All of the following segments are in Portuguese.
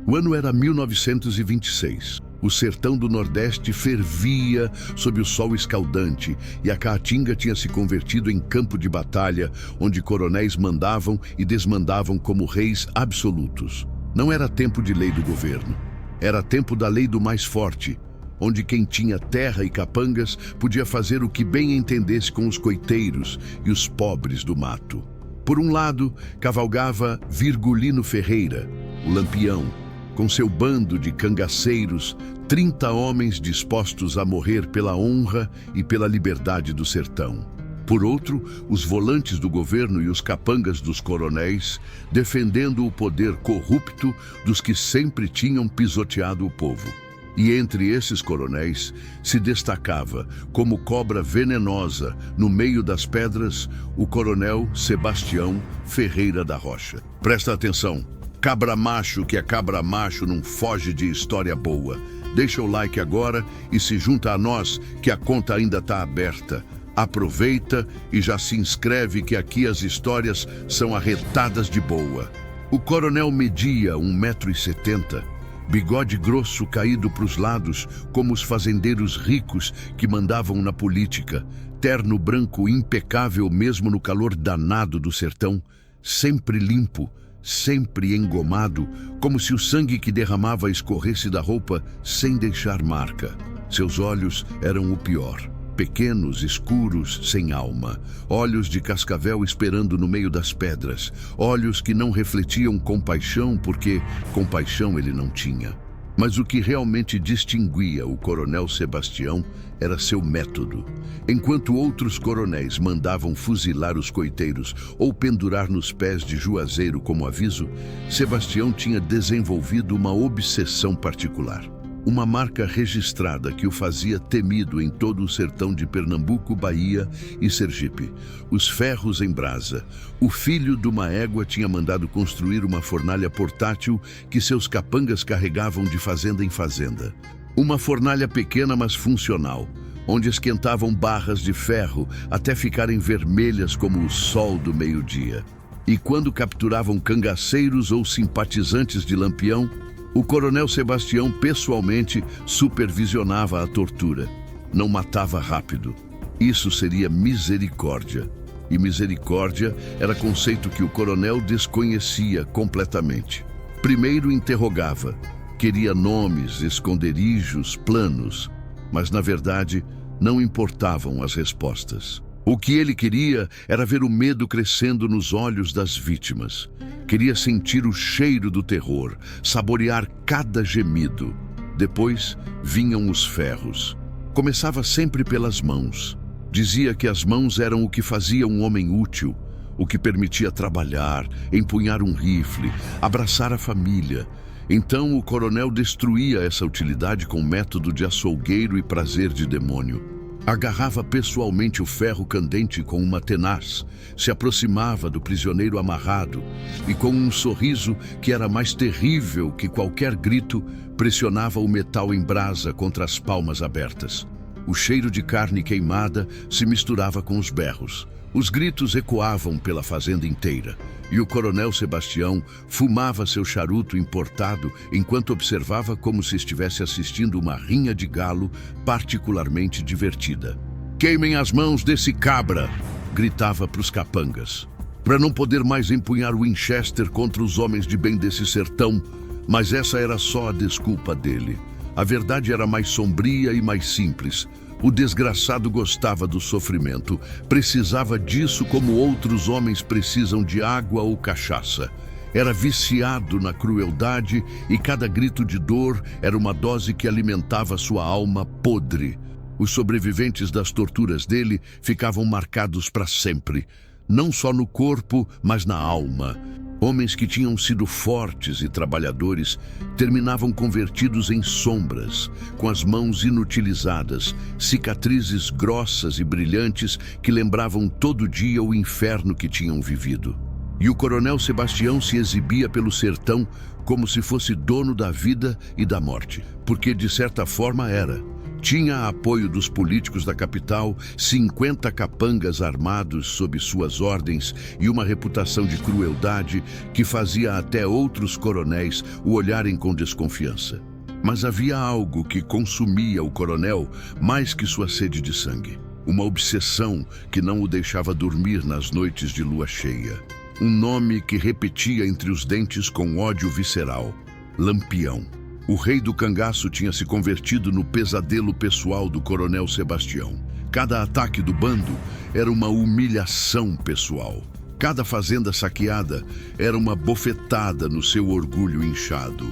O ano era 1926. O sertão do Nordeste fervia sob o sol escaldante e a Caatinga tinha se convertido em campo de batalha, onde coronéis mandavam e desmandavam como reis absolutos. Não era tempo de lei do governo. Era tempo da lei do mais forte, onde quem tinha terra e capangas podia fazer o que bem entendesse com os coiteiros e os pobres do mato. Por um lado, cavalgava Virgulino Ferreira, o Lampião, com seu bando de cangaceiros, 30 homens dispostos a morrer pela honra e pela liberdade do sertão. Por outro, os volantes do governo e os capangas dos coronéis, defendendo o poder corrupto dos que sempre tinham pisoteado o povo. E entre esses coronéis se destacava, como cobra venenosa no meio das pedras, o coronel Sebastião Ferreira da Rocha. Presta atenção. Cabra macho que é cabra macho não foge de história boa. Deixa o like agora e se junta a nós que a conta ainda está aberta. Aproveita e já se inscreve que aqui as histórias são arretadas de boa. O coronel media 1,70 m, bigode grosso caído para os lados como os fazendeiros ricos que mandavam na política, terno branco impecável mesmo no calor danado do sertão, sempre limpo, sempre engomado, como se o sangue que derramava escorresse da roupa sem deixar marca. Seus olhos eram o pior, pequenos, escuros, sem alma, olhos de cascavel esperando no meio das pedras, olhos que não refletiam compaixão porque compaixão ele não tinha. Mas o que realmente distinguia o coronel Sebastião era seu método. Enquanto outros coronéis mandavam fuzilar os coiteiros ou pendurar nos pés de juazeiro como aviso, Sebastião tinha desenvolvido uma obsessão particular. Uma marca registrada que o fazia temido em todo o sertão de Pernambuco, Bahia e Sergipe. Os ferros em brasa. O filho de uma égua tinha mandado construir uma fornalha portátil que seus capangas carregavam de fazenda em fazenda. Uma fornalha pequena, mas funcional, onde esquentavam barras de ferro até ficarem vermelhas como o sol do meio-dia. E quando capturavam cangaceiros ou simpatizantes de Lampião, o coronel Sebastião pessoalmente supervisionava a tortura. Não matava rápido. Isso seria misericórdia. E misericórdia era conceito que o coronel desconhecia completamente. Primeiro interrogava. Queria nomes, esconderijos, planos. Mas, na verdade, não importavam as respostas. O que ele queria era ver o medo crescendo nos olhos das vítimas. Queria sentir o cheiro do terror, saborear cada gemido. Depois vinham os ferros. Começava sempre pelas mãos. Dizia que as mãos eram o que fazia um homem útil, o que permitia trabalhar, empunhar um rifle, abraçar a família. Então o coronel destruía essa utilidade com método de açougueiro e prazer de demônio. Agarrava pessoalmente o ferro candente com uma tenaz, se aproximava do prisioneiro amarrado e, com um sorriso que era mais terrível que qualquer grito, pressionava o metal em brasa contra as palmas abertas. O cheiro de carne queimada se misturava com os berros. Os gritos ecoavam pela fazenda inteira e o coronel Sebastião fumava seu charuto importado enquanto observava como se estivesse assistindo uma rinha de galo particularmente divertida. "Queimem as mãos desse cabra!" gritava para os capangas. Para não poder mais empunhar o Winchester contra os homens de bem desse sertão, mas essa era só a desculpa dele. A verdade era mais sombria e mais simples. O desgraçado gostava do sofrimento, precisava disso como outros homens precisam de água ou cachaça. Era viciado na crueldade e cada grito de dor era uma dose que alimentava sua alma podre. Os sobreviventes das torturas dele ficavam marcados para sempre, não só no corpo, mas na alma. Homens que tinham sido fortes e trabalhadores terminavam convertidos em sombras, com as mãos inutilizadas, cicatrizes grossas e brilhantes que lembravam todo dia o inferno que tinham vivido. E o coronel Sebastião se exibia pelo sertão como se fosse dono da vida e da morte, porque de certa forma era. Tinha apoio dos políticos da capital, 50 capangas armados sob suas ordens e uma reputação de crueldade que fazia até outros coronéis o olharem com desconfiança. Mas havia algo que consumia o coronel mais que sua sede de sangue. Uma obsessão que não o deixava dormir nas noites de lua cheia. Um nome que repetia entre os dentes com ódio visceral: Lampião. O rei do cangaço tinha se convertido no pesadelo pessoal do coronel Sebastião. Cada ataque do bando era uma humilhação pessoal. Cada fazenda saqueada era uma bofetada no seu orgulho inchado.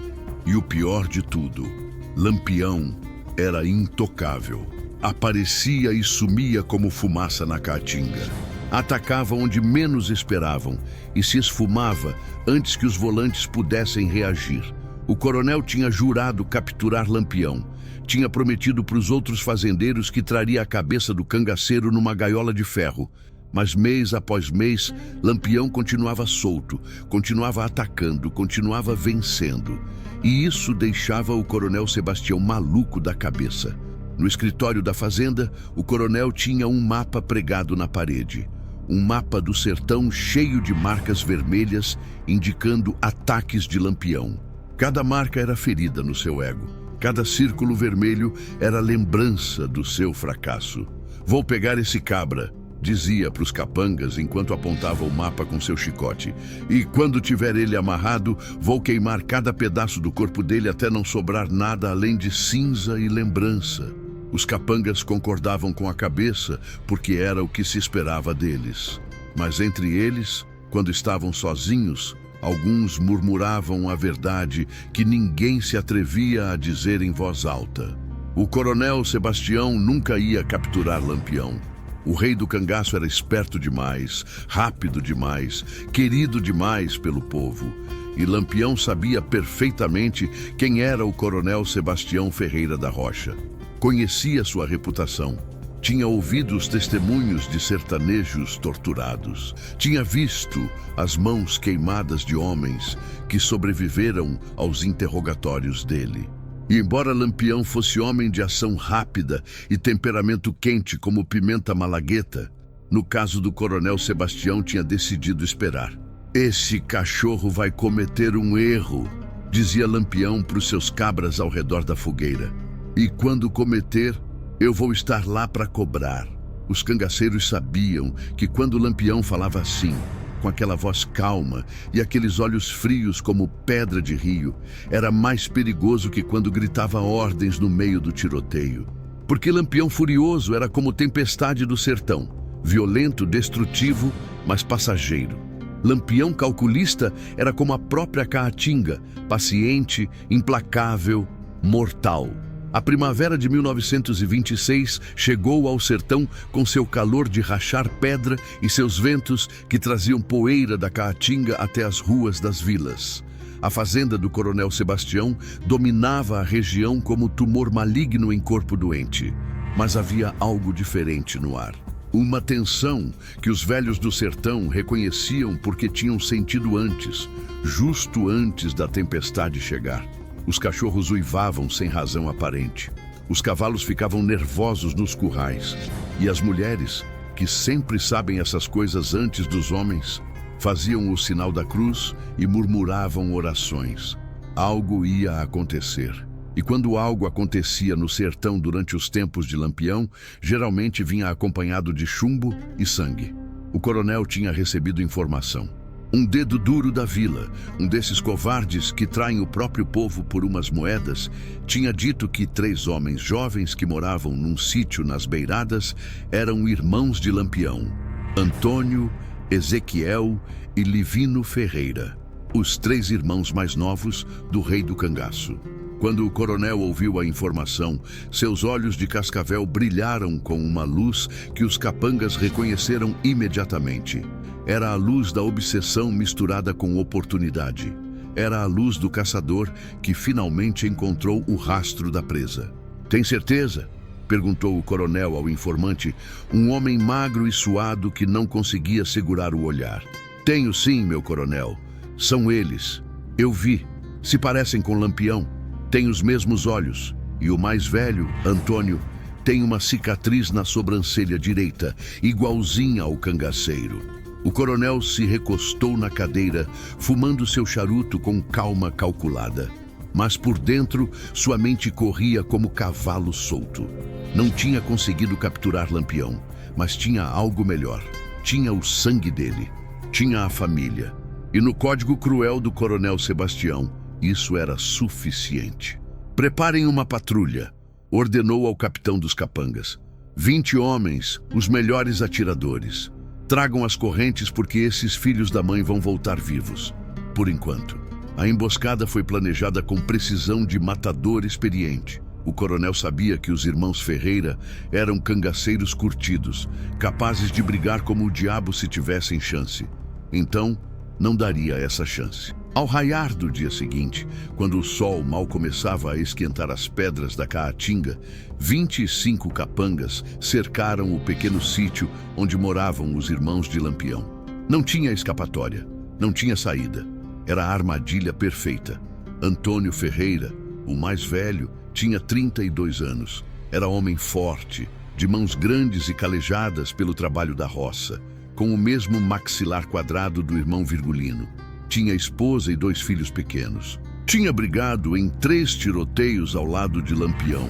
E o pior de tudo, Lampião era intocável. Aparecia e sumia como fumaça na caatinga. Atacava onde menos esperavam e se esfumava antes que os volantes pudessem reagir. O coronel tinha jurado capturar Lampião. Tinha prometido para os outros fazendeiros que traria a cabeça do cangaceiro numa gaiola de ferro. Mas mês após mês, Lampião continuava solto, continuava atacando, continuava vencendo. E isso deixava o coronel Sebastião maluco da cabeça. No escritório da fazenda, o coronel tinha um mapa pregado na parede. Um mapa do sertão cheio de marcas vermelhas, indicando ataques de Lampião. Cada marca era ferida no seu ego. Cada círculo vermelho era lembrança do seu fracasso. "Vou pegar esse cabra", dizia para os capangas enquanto apontava o mapa com seu chicote. "E quando tiver ele amarrado, vou queimar cada pedaço do corpo dele até não sobrar nada além de cinza e lembrança." Os capangas concordavam com a cabeça, porque era o que se esperava deles. Mas entre eles, quando estavam sozinhos, alguns murmuravam a verdade que ninguém se atrevia a dizer em voz alta. O coronel Sebastião nunca ia capturar Lampião. O rei do cangaço era esperto demais, rápido demais, querido demais pelo povo. E Lampião sabia perfeitamente quem era o coronel Sebastião Ferreira da Rocha. Conhecia sua reputação. Tinha ouvido os testemunhos de sertanejos torturados. Tinha visto as mãos queimadas de homens que sobreviveram aos interrogatórios dele. E embora Lampião fosse homem de ação rápida e temperamento quente como pimenta malagueta, no caso do coronel Sebastião tinha decidido esperar. "Esse cachorro vai cometer um erro", dizia Lampião para os seus cabras ao redor da fogueira. "E quando cometer, eu vou estar lá para cobrar." Os cangaceiros sabiam que quando Lampião falava assim, com aquela voz calma e aqueles olhos frios como pedra de rio, era mais perigoso que quando gritava ordens no meio do tiroteio. Porque Lampião furioso era como tempestade do sertão, violento, destrutivo, mas passageiro. Lampião calculista era como a própria caatinga, paciente, implacável, mortal. A primavera de 1926 chegou ao sertão com seu calor de rachar pedra e seus ventos que traziam poeira da caatinga até as ruas das vilas. A fazenda do coronel Sebastião dominava a região como tumor maligno em corpo doente. Mas havia algo diferente no ar. Uma tensão que os velhos do sertão reconheciam porque tinham sentido antes, justo antes da tempestade chegar. Os cachorros uivavam sem razão aparente. Os cavalos ficavam nervosos nos currais. E as mulheres, que sempre sabem essas coisas antes dos homens, faziam o sinal da cruz e murmuravam orações. Algo ia acontecer. E quando algo acontecia no sertão durante os tempos de Lampião, geralmente vinha acompanhado de chumbo e sangue. O coronel tinha recebido informação. Um dedo duro da vila, um desses covardes que traem o próprio povo por umas moedas, tinha dito que 3 homens jovens que moravam num sítio nas beiradas eram irmãos de Lampião: Antônio, Ezequiel e Livino Ferreira, os 3 irmãos mais novos do rei do cangaço. Quando o coronel ouviu a informação, seus olhos de cascavel brilharam com uma luz que os capangas reconheceram imediatamente. Era a luz da obsessão misturada com oportunidade. Era a luz do caçador que finalmente encontrou o rastro da presa. "Tem certeza?" perguntou o coronel ao informante, um homem magro e suado que não conseguia segurar o olhar. "Tenho sim, meu coronel. São eles. Eu vi. Se parecem com Lampião. Têm os mesmos olhos. E o mais velho, Antônio, tem uma cicatriz na sobrancelha direita, igualzinha ao cangaceiro. O coronel se recostou na cadeira, fumando seu charuto com calma calculada. Mas por dentro, sua mente corria como cavalo solto. Não tinha conseguido capturar Lampião, mas tinha algo melhor. Tinha o sangue dele. Tinha a família. E no código cruel do coronel Sebastião, isso era suficiente. Preparem uma patrulha, ordenou ao capitão dos capangas. 20 homens, os melhores atiradores. Tragam as correntes porque esses filhos da mãe vão voltar vivos. Por enquanto. A emboscada foi planejada com precisão de matador experiente. O coronel sabia que os irmãos Ferreira eram cangaceiros curtidos, capazes de brigar como o diabo se tivessem chance. Então, não daria essa chance. Ao raiar do dia seguinte, quando o sol mal começava a esquentar as pedras da Caatinga, 25 capangas cercaram o pequeno sítio onde moravam os irmãos de Lampião. Não tinha escapatória, não tinha saída. Era a armadilha perfeita. Antônio Ferreira, o mais velho, tinha 32 anos. Era homem forte, de mãos grandes e calejadas pelo trabalho da roça, com o mesmo maxilar quadrado do irmão Virgulino. Tinha esposa e 2 filhos pequenos. Tinha brigado em 3 tiroteios ao lado de Lampião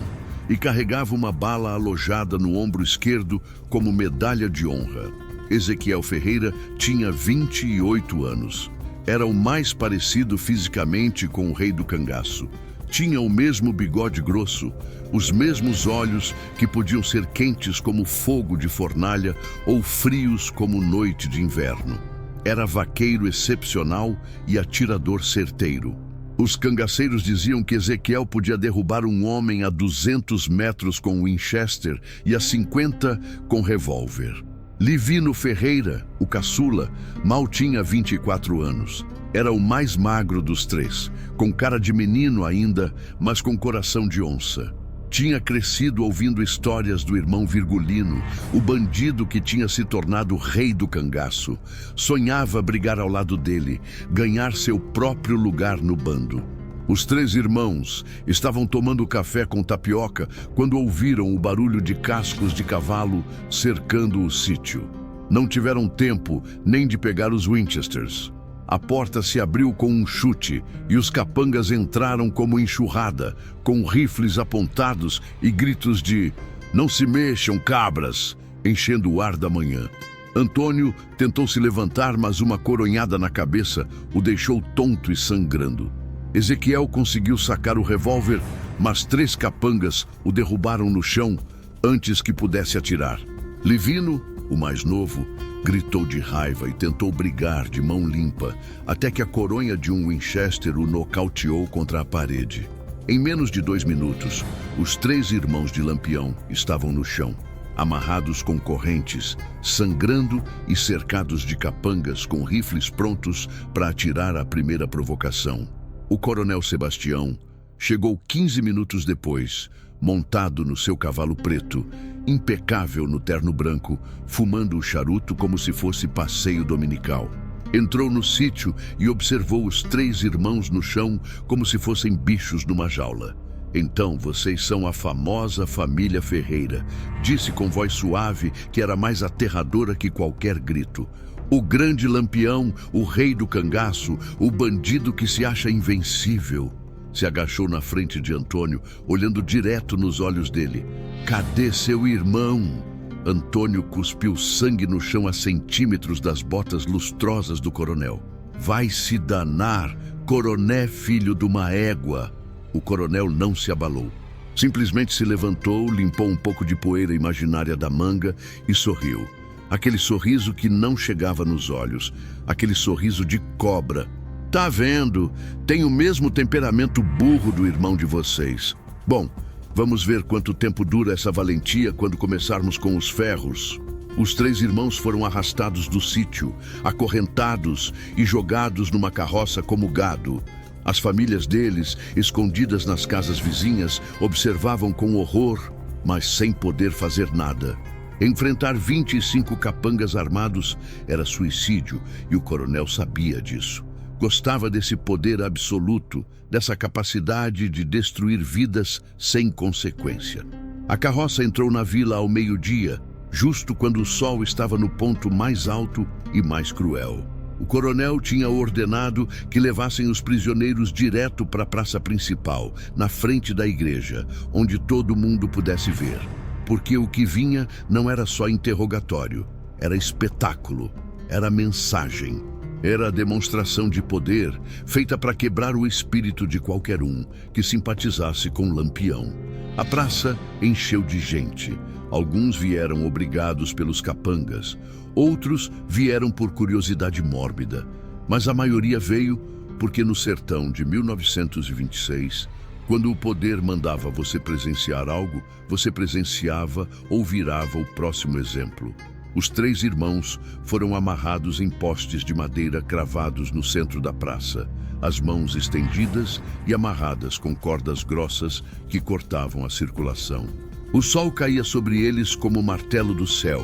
e carregava uma bala alojada no ombro esquerdo como medalha de honra. Ezequiel Ferreira tinha 28 anos. Era o mais parecido fisicamente com o rei do cangaço. Tinha o mesmo bigode grosso, os mesmos olhos que podiam ser quentes como fogo de fornalha ou frios como noite de inverno. Era vaqueiro excepcional e atirador certeiro. Os cangaceiros diziam que Ezequiel podia derrubar um homem a 200 metros com Winchester e a 50 com revólver. Livino Ferreira, o caçula, mal tinha 24 anos. Era o mais magro dos 3, com cara de menino ainda, mas com coração de onça. Tinha crescido ouvindo histórias do irmão Virgulino, o bandido que tinha se tornado rei do cangaço. Sonhava brigar ao lado dele, ganhar seu próprio lugar no bando. Os 3 irmãos estavam tomando café com tapioca quando ouviram o barulho de cascos de cavalo cercando o sítio. Não tiveram tempo nem de pegar os Winchesters. A porta se abriu com um chute e os capangas entraram como enxurrada, com rifles apontados e gritos de "Não se mexam, cabras!", enchendo o ar da manhã. Antônio tentou se levantar, mas uma coronhada na cabeça o deixou tonto e sangrando. Ezequiel conseguiu sacar o revólver, mas 3 capangas o derrubaram no chão antes que pudesse atirar. Livino, o mais novo, gritou de raiva e tentou brigar de mão limpa, até que a coronha de um Winchester o nocauteou contra a parede. Em menos de 2 minutos, os 3 irmãos de Lampião estavam no chão, amarrados com correntes, sangrando e cercados de capangas com rifles prontos para atirar a primeira provocação. O coronel Sebastião chegou 15 minutos depois, montado no seu cavalo preto, impecável no terno branco, fumando o charuto como se fosse passeio dominical. Entrou no sítio e observou os 3 irmãos no chão como se fossem bichos numa jaula. "Então vocês são a famosa família Ferreira", disse com voz suave que era mais aterradora que qualquer grito. "O grande Lampião, o rei do cangaço, o bandido que se acha invencível." Se agachou na frente de Antônio, olhando direto nos olhos dele. "Cadê seu irmão?" Antônio cuspiu sangue no chão a centímetros das botas lustrosas do coronel. "Vai se danar, coroné filho de uma égua." O coronel não se abalou. Simplesmente se levantou, limpou um pouco de poeira imaginária da manga e sorriu. Aquele sorriso que não chegava nos olhos, aquele sorriso de cobra. "Tá vendo? Tem o mesmo temperamento burro do irmão de vocês. Bom, vamos ver quanto tempo dura essa valentia quando começarmos com os ferros." Os 3 irmãos foram arrastados do sítio, acorrentados e jogados numa carroça como gado. As famílias deles, escondidas nas casas vizinhas, observavam com horror, mas sem poder fazer nada. Enfrentar 25 capangas armados era suicídio e o coronel sabia disso. Gostava desse poder absoluto, dessa capacidade de destruir vidas sem consequência. A carroça entrou na vila ao meio-dia, justo quando o sol estava no ponto mais alto e mais cruel. O coronel tinha ordenado que levassem os prisioneiros direto para a praça principal, na frente da igreja, onde todo mundo pudesse ver. Porque o que vinha não era só interrogatório, era espetáculo, era mensagem. Era a demonstração de poder feita para quebrar o espírito de qualquer um que simpatizasse com Lampião. A praça encheu de gente. Alguns vieram obrigados pelos capangas, outros vieram por curiosidade mórbida, mas a maioria veio porque no sertão de 1926, quando o poder mandava você presenciar algo, você presenciava ou virava o próximo exemplo. Os 3 irmãos foram amarrados em postes de madeira cravados no centro da praça, as mãos estendidas e amarradas com cordas grossas que cortavam a circulação. O sol caía sobre eles como o martelo do céu,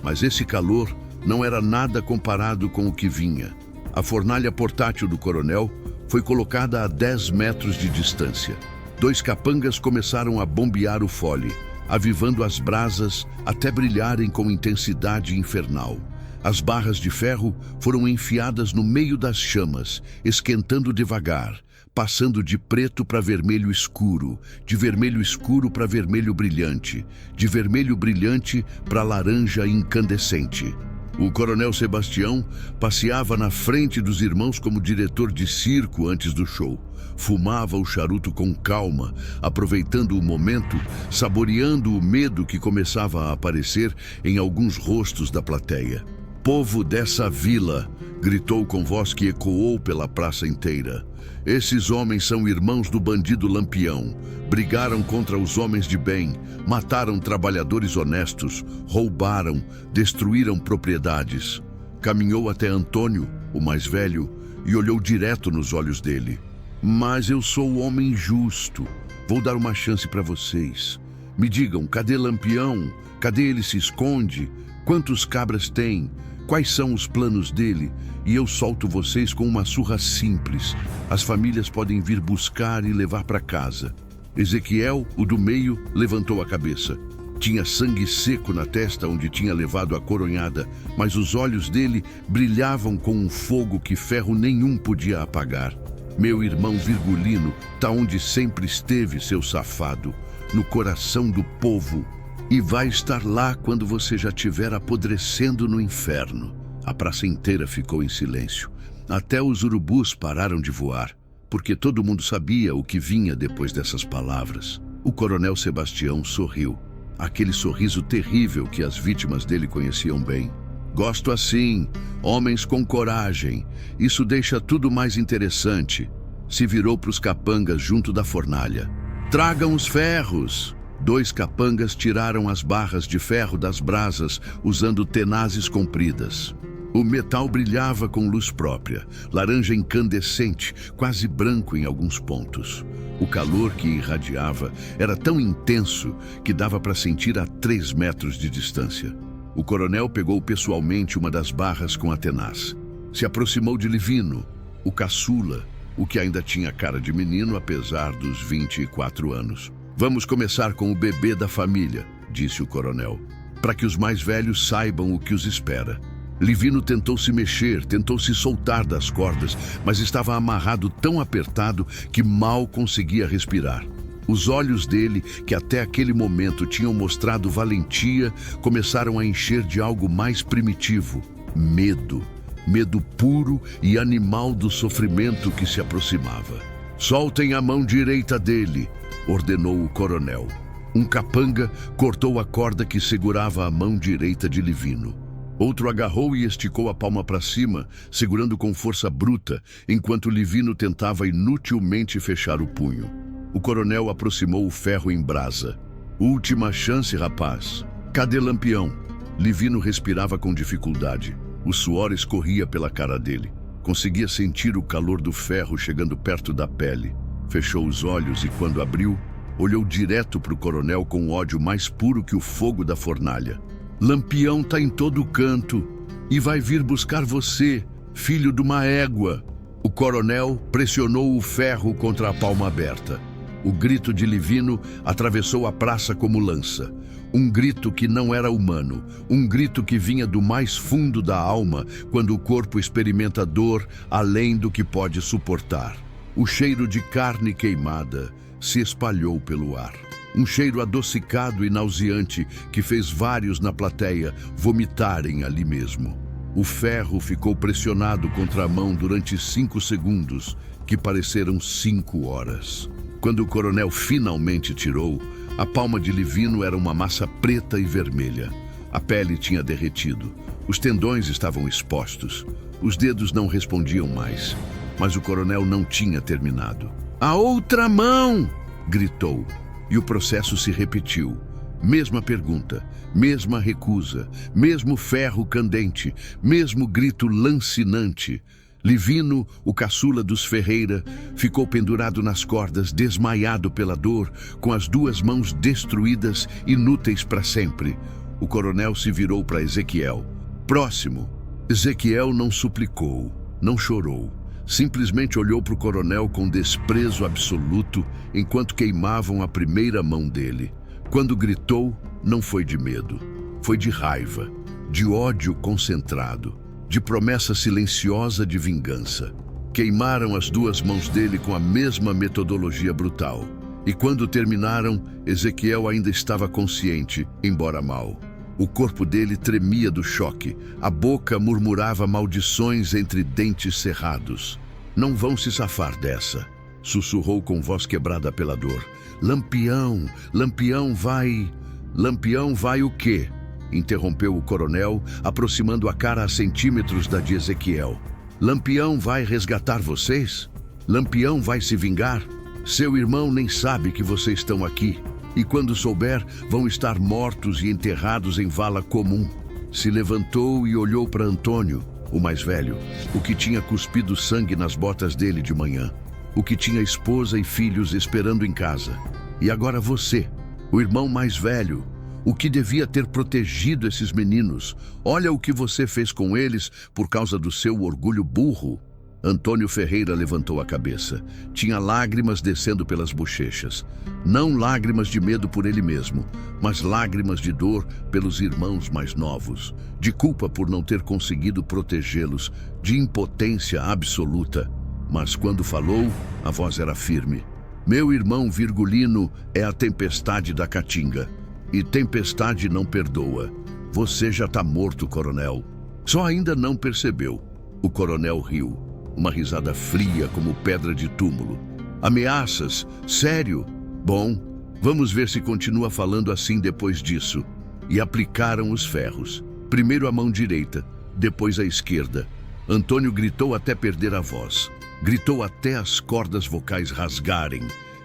mas esse calor não era nada comparado com o que vinha. A fornalha portátil do coronel foi colocada a 10 metros de distância. 2 capangas começaram a bombear o fole, avivando as brasas até brilharem com intensidade infernal. As barras de ferro foram enfiadas no meio das chamas, esquentando devagar, passando de preto para vermelho escuro, de vermelho escuro para vermelho brilhante, de vermelho brilhante para laranja incandescente. O coronel Sebastião passeava na frente dos irmãos como diretor de circo antes do show. Fumava o charuto com calma, aproveitando o momento, saboreando o medo que começava a aparecer em alguns rostos da plateia. "Povo dessa vila", gritou com voz que ecoou pela praça inteira. "Esses homens são irmãos do bandido Lampião. Brigaram contra os homens de bem, mataram trabalhadores honestos, roubaram, destruíram propriedades." Caminhou até Antônio, o mais velho, e olhou direto nos olhos dele. "Mas eu sou o homem justo. Vou dar uma chance para vocês. Me digam, cadê Lampião? Cadê ele se esconde? Quantos cabras tem? Quais são os planos dele? E eu solto vocês com uma surra simples. As famílias podem vir buscar e levar para casa." Ezequiel, o do meio, levantou a cabeça. Tinha sangue seco na testa onde tinha levado a coronhada, mas os olhos dele brilhavam com um fogo que ferro nenhum podia apagar. "Meu irmão Virgulino tá onde sempre esteve, seu safado, no coração do povo. E vai estar lá quando você já estiver apodrecendo no inferno." A praça inteira ficou em silêncio. Até os urubus pararam de voar, porque todo mundo sabia o que vinha depois dessas palavras. O coronel Sebastião sorriu. Aquele sorriso terrível que as vítimas dele conheciam bem. "Gosto assim, homens com coragem. Isso deixa tudo mais interessante." Se virou para os capangas junto da fornalha. "Tragam os ferros." 2 capangas tiraram as barras de ferro das brasas usando tenazes compridas. O metal brilhava com luz própria, laranja incandescente, quase branco em alguns pontos. O calor que irradiava era tão intenso que dava para sentir a 3 metros de distância. O coronel pegou pessoalmente uma das barras com a tenaz. Se aproximou de Livino, o caçula, o que ainda tinha cara de menino apesar dos 24 anos. "Vamos começar com o bebê da família", disse o coronel, "para que os mais velhos saibam o que os espera." Livino tentou se mexer, tentou se soltar das cordas, mas estava amarrado tão apertado que mal conseguia respirar. Os olhos dele, que até aquele momento tinham mostrado valentia, começaram a encher de algo mais primitivo: medo. Medo puro e animal do sofrimento que se aproximava. "Soltem a mão direita dele", ordenou o coronel. Um capanga cortou a corda que segurava a mão direita de Livino. Outro agarrou e esticou a palma para cima, segurando com força bruta, enquanto Livino tentava inutilmente fechar o punho. O coronel aproximou o ferro em brasa. "Última chance, rapaz. Cadê Lampião?" Livino respirava com dificuldade. O suor escorria pela cara dele. Conseguia sentir o calor do ferro chegando perto da pele. Fechou os olhos e, quando abriu, olhou direto para o coronel com ódio mais puro que o fogo da fornalha. "Lampião tá em todo canto e vai vir buscar você, filho de uma égua." O coronel pressionou o ferro contra a palma aberta. O grito de Livino atravessou a praça como lança. Um grito que não era humano, um grito que vinha do mais fundo da alma quando o corpo experimenta dor além do que pode suportar. O cheiro de carne queimada se espalhou pelo ar. Um cheiro adocicado e nauseante que fez vários na plateia vomitarem ali mesmo. O ferro ficou pressionado contra a mão durante 5 segundos, que pareceram 5 horas. Quando o coronel finalmente tirou, a palma de Livino era uma massa preta e vermelha. A pele tinha derretido. Os tendões estavam expostos. Os dedos não respondiam mais. Mas o coronel não tinha terminado. "A outra mão!" gritou. E o processo se repetiu. Mesma pergunta, mesma recusa, mesmo ferro candente, mesmo grito lancinante. Livino, o caçula dos Ferreira, ficou pendurado nas cordas, desmaiado pela dor, com as 2 mãos destruídas, inúteis para sempre. O coronel se virou para Ezequiel. "Próximo." Ezequiel não suplicou, não chorou. Simplesmente olhou para o coronel com desprezo absoluto enquanto queimavam a primeira mão dele. Quando gritou, não foi de medo, foi de raiva, de ódio concentrado, de promessa silenciosa de vingança. Queimaram as 2 mãos dele com a mesma metodologia brutal. E quando terminaram, Ezequiel ainda estava consciente, embora mal. O corpo dele tremia do choque, a boca murmurava maldições entre dentes cerrados. "Não vão se safar dessa", sussurrou com voz quebrada pela dor. "Lampião, Lampião vai..." "Lampião vai o quê?" interrompeu o coronel, aproximando a cara a centímetros da de Ezequiel. "Lampião vai resgatar vocês? Lampião vai se vingar? Seu irmão nem sabe que vocês estão aqui. E quando souber, vão estar mortos e enterrados em vala comum." Se levantou e olhou para Antônio, o mais velho, o que tinha cuspido sangue nas botas dele de manhã, o que tinha esposa e filhos esperando em casa. "E agora você, o irmão mais velho, o que devia ter protegido esses meninos. Olha o que você fez com eles por causa do seu orgulho burro." Antônio Ferreira levantou a cabeça. Tinha lágrimas descendo pelas bochechas. Não lágrimas de medo por ele mesmo, mas lágrimas de dor pelos irmãos mais novos, de culpa por não ter conseguido protegê-los, de impotência absoluta. Mas quando falou, a voz era firme. "Meu irmão Virgulino é a tempestade da Caatinga. E tempestade não perdoa. Você já está morto, coronel." Só ainda não percebeu. O coronel riu. Uma risada fria como pedra de túmulo. "Ameaças? Sério? Bom, vamos ver se continua falando assim depois disso." E aplicaram os ferros. Primeiro a mão direita, depois a esquerda. Antônio gritou até perder a voz. Gritou até as cordas vocais rasgarem.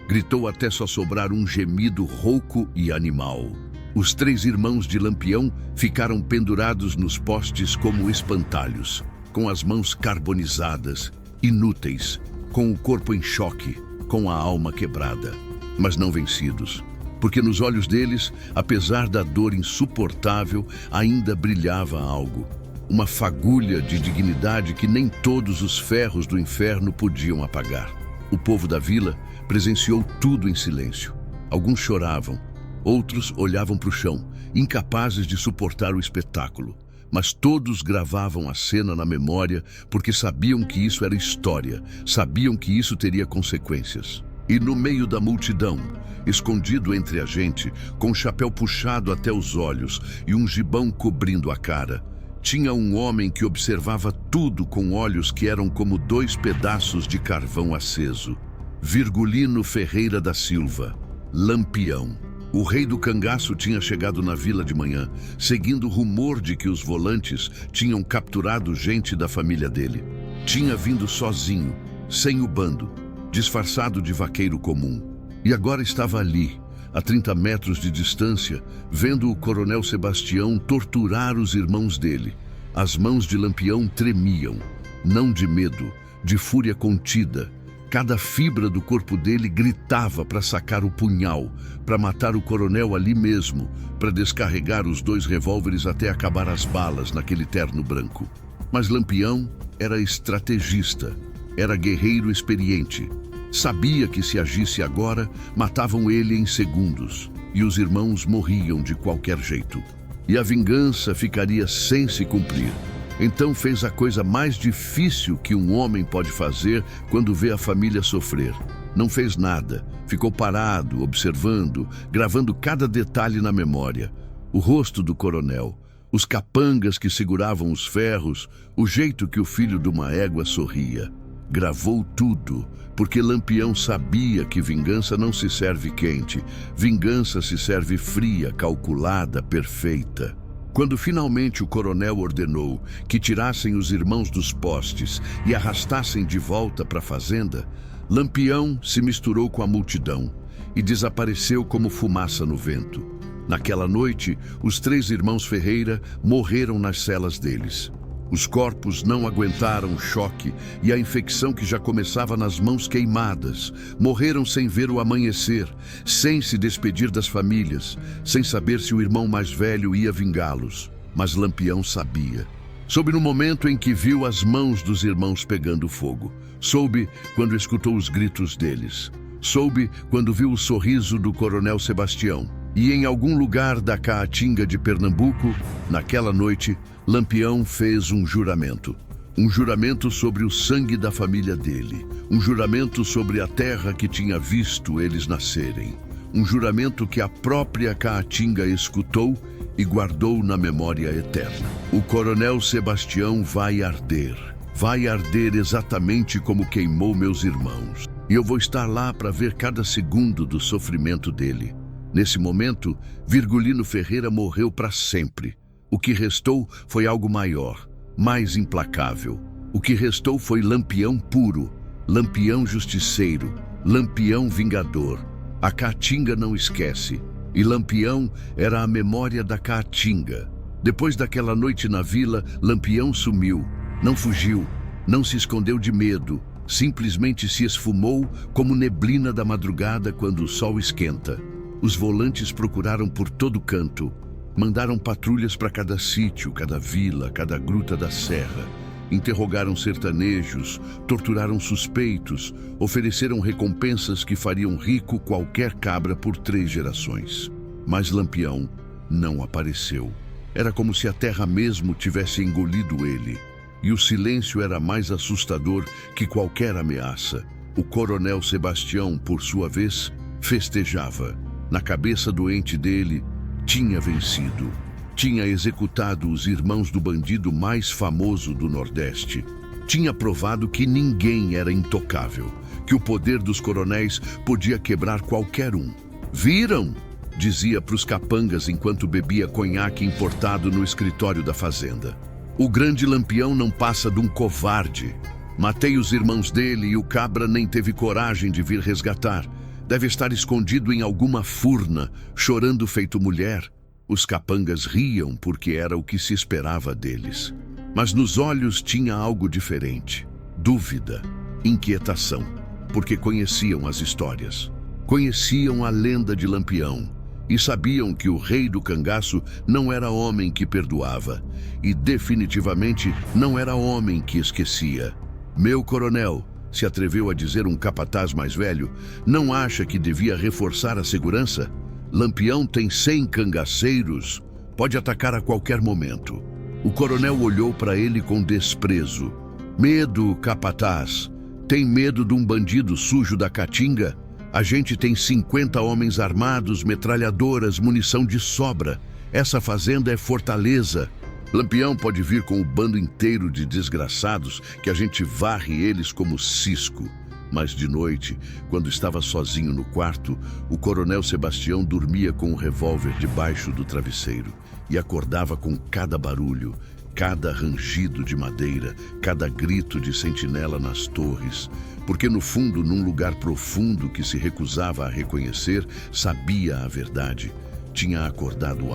Gritou até só sobrar um gemido rouco e animal. Os 3 irmãos de Lampião ficaram pendurados nos postes como espantalhos, com as mãos carbonizadas, inúteis, com o corpo em choque, com a alma quebrada, mas não vencidos, porque nos olhos deles, apesar da dor insuportável, ainda brilhava algo, uma fagulha de dignidade que nem todos os ferros do inferno podiam apagar. O povo da vila presenciou tudo em silêncio. Alguns choravam, outros olhavam para o chão, incapazes de suportar o espetáculo. Mas todos gravavam a cena na memória porque sabiam que isso era história, sabiam que isso teria consequências. E no meio da multidão, escondido entre a gente, com o chapéu puxado até os olhos e um gibão cobrindo a cara, tinha um homem que observava tudo com olhos que eram como 2 pedaços de carvão aceso. Virgulino Ferreira da Silva, Lampião. O rei do cangaço tinha chegado na vila de manhã, seguindo o rumor de que os volantes tinham capturado gente da família dele. Tinha vindo sozinho, sem o bando, disfarçado de vaqueiro comum. E agora estava ali, a 30 metros de distância, vendo o coronel Sebastião torturar os irmãos dele. As mãos de Lampião tremiam, não de medo, de fúria contida. Cada fibra do corpo dele gritava para sacar o punhal, para matar o coronel ali mesmo, para descarregar os 2 revólveres até acabar as balas naquele terno branco. Mas Lampião era estrategista, era guerreiro experiente. Sabia que se agisse agora, matavam ele em segundos, e os irmãos morriam de qualquer jeito. E a vingança ficaria sem se cumprir. Então fez a coisa mais difícil que um homem pode fazer quando vê a família sofrer. Não fez nada, ficou parado, observando, gravando cada detalhe na memória. O rosto do coronel, os capangas que seguravam os ferros, o jeito que o filho de uma égua sorria. Gravou tudo, porque Lampião sabia que vingança não se serve quente, vingança se serve fria, calculada, perfeita. Quando finalmente o coronel ordenou que tirassem os irmãos dos postes e arrastassem de volta para a fazenda, Lampião se misturou com a multidão e desapareceu como fumaça no vento. Naquela noite, os 3 irmãos Ferreira morreram nas celas deles. Os corpos não aguentaram o choque e a infecção que já começava nas mãos queimadas. Morreram sem ver o amanhecer, sem se despedir das famílias, sem saber se o irmão mais velho ia vingá-los. Mas Lampião sabia. Soube no momento em que viu as mãos dos irmãos pegando fogo. Soube quando escutou os gritos deles. Soube quando viu o sorriso do coronel Sebastião. E em algum lugar da Caatinga de Pernambuco, naquela noite, Lampião fez um juramento. Um juramento sobre o sangue da família dele. Um juramento sobre a terra que tinha visto eles nascerem. Um juramento que a própria Caatinga escutou e guardou na memória eterna. O coronel Sebastião vai arder. Vai arder exatamente como queimou meus irmãos. E eu vou estar lá para ver cada segundo do sofrimento dele. Nesse momento, Virgulino Ferreira morreu para sempre. O que restou foi algo maior, mais implacável. O que restou foi Lampião puro, Lampião justiceiro, Lampião vingador. A Caatinga não esquece, e Lampião era a memória da Caatinga. Depois daquela noite na vila, Lampião sumiu, não fugiu, não se escondeu de medo, simplesmente se esfumou como neblina da madrugada quando o sol esquenta. Os volantes procuraram por todo canto. Mandaram patrulhas para cada sítio, cada vila, cada gruta da serra. Interrogaram sertanejos, torturaram suspeitos, ofereceram recompensas que fariam rico qualquer cabra por 3 gerações. Mas Lampião não apareceu. Era como se a terra mesmo tivesse engolido ele. E o silêncio era mais assustador que qualquer ameaça. O coronel Sebastião, por sua vez, festejava. Na cabeça doente dele, tinha vencido. Tinha executado os irmãos do bandido mais famoso do Nordeste. Tinha provado que ninguém era intocável, que o poder dos coronéis podia quebrar qualquer um. Viram? Dizia para os capangas enquanto bebia conhaque importado no escritório da fazenda. O grande Lampião não passa de um covarde. Matei os irmãos dele e o cabra nem teve coragem de vir resgatar. Deve estar escondido em alguma furna, chorando feito mulher. Os capangas riam porque era o que se esperava deles. Mas nos olhos tinha algo diferente. Dúvida, inquietação, porque conheciam as histórias. Conheciam a lenda de Lampião e sabiam que o rei do cangaço não era homem que perdoava e definitivamente não era homem que esquecia. Meu coronel, se atreveu a dizer um capataz mais velho, não acha que devia reforçar a segurança? Lampião tem 100 cangaceiros, pode atacar a qualquer momento. O coronel olhou para ele com desprezo. Medo, capataz? Tem medo de um bandido sujo da Caatinga? A gente tem 50 homens armados, metralhadoras, munição de sobra. Essa fazenda é fortaleza. Lampião pode vir com o bando inteiro de desgraçados que a gente varre eles como cisco. Mas de noite, quando estava sozinho no quarto, o coronel Sebastião dormia com o revólver debaixo do travesseiro e acordava com cada barulho, cada rangido de madeira, cada grito de sentinela nas torres, porque no fundo, num lugar profundo que se recusava a reconhecer, sabia a verdade. Tinha acordado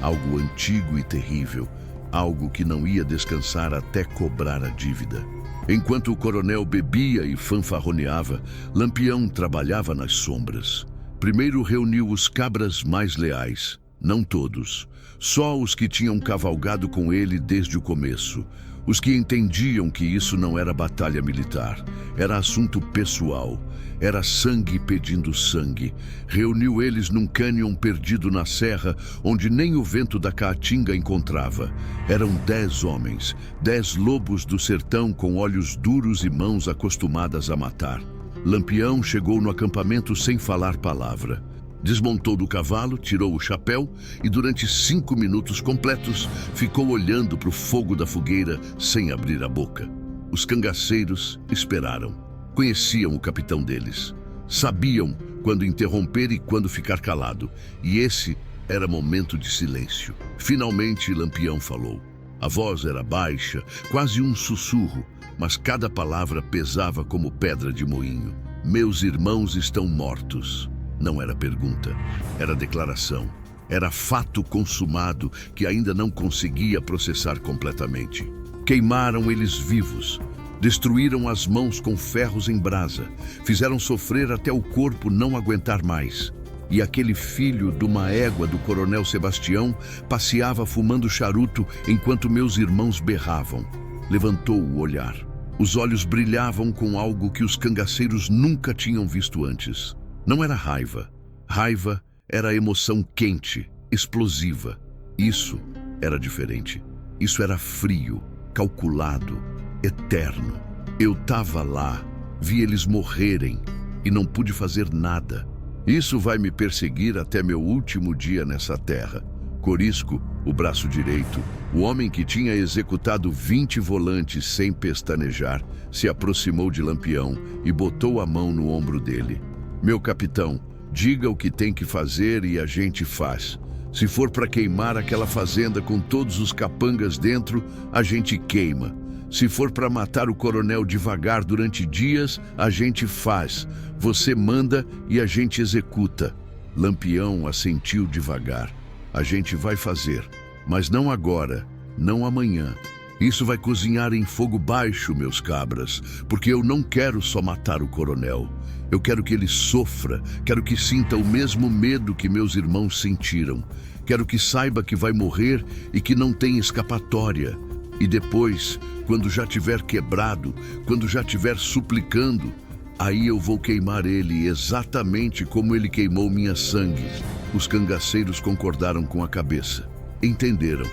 algo antigo e terrível, algo que não ia descansar até cobrar a dívida. Enquanto o coronel bebia e fanfarroneava, Lampião trabalhava nas sombras. Primeiro reuniu os cabras mais leais, não todos, só os que tinham cavalgado com ele desde o começo, Os que entendiam que isso não era batalha militar, era assunto pessoal, era sangue pedindo sangue, reuniu eles num cânion perdido na serra, onde nem o vento da caatinga encontrava. Eram 10 homens, 10 lobos do sertão com olhos duros e mãos acostumadas a matar. Lampião chegou no acampamento sem falar palavra. Desmontou do cavalo, tirou o chapéu e durante 5 minutos completos ficou olhando para o fogo da fogueira sem abrir a boca. Os cangaceiros esperaram. Conheciam o capitão deles. Sabiam quando interromper e quando ficar calado. E esse era momento de silêncio. Finalmente Lampião falou. A voz era baixa, quase um sussurro, mas cada palavra pesava como pedra de moinho. Meus irmãos estão mortos. Não era pergunta, era declaração. Era fato consumado que ainda não conseguia processar completamente. Queimaram eles vivos. Destruíram as mãos com ferros em brasa. Fizeram sofrer até o corpo não aguentar mais. E aquele filho de uma égua do coronel Sebastião passeava fumando charuto enquanto meus irmãos berravam. Levantou o olhar. Os olhos brilhavam com algo que os cangaceiros nunca tinham visto antes. Não era raiva. Raiva era emoção quente, explosiva. Isso era diferente. Isso era frio, calculado, eterno. Eu estava lá, vi eles morrerem e não pude fazer nada. Isso vai me perseguir até meu último dia nessa terra. Corisco, o braço direito, o homem que tinha executado 20 volantes sem pestanejar, se aproximou de Lampião e botou a mão no ombro dele. Meu capitão, diga o que tem que fazer e a gente faz. Se for para queimar aquela fazenda com todos os capangas dentro, a gente queima. Se for para matar o coronel devagar durante dias, a gente faz. Você manda e a gente executa. Lampião assentiu devagar. A gente vai fazer, mas não agora, não amanhã. Isso vai cozinhar em fogo baixo, meus cabras, porque eu não quero só matar o coronel. Eu quero que ele sofra, quero que sinta o mesmo medo que meus irmãos sentiram. Quero que saiba que vai morrer e que não tem escapatória. E depois, quando já tiver quebrado, quando já tiver suplicando, aí eu vou queimar ele exatamente como ele queimou minha sangue. Os cangaceiros concordaram com a cabeça. Entenderam.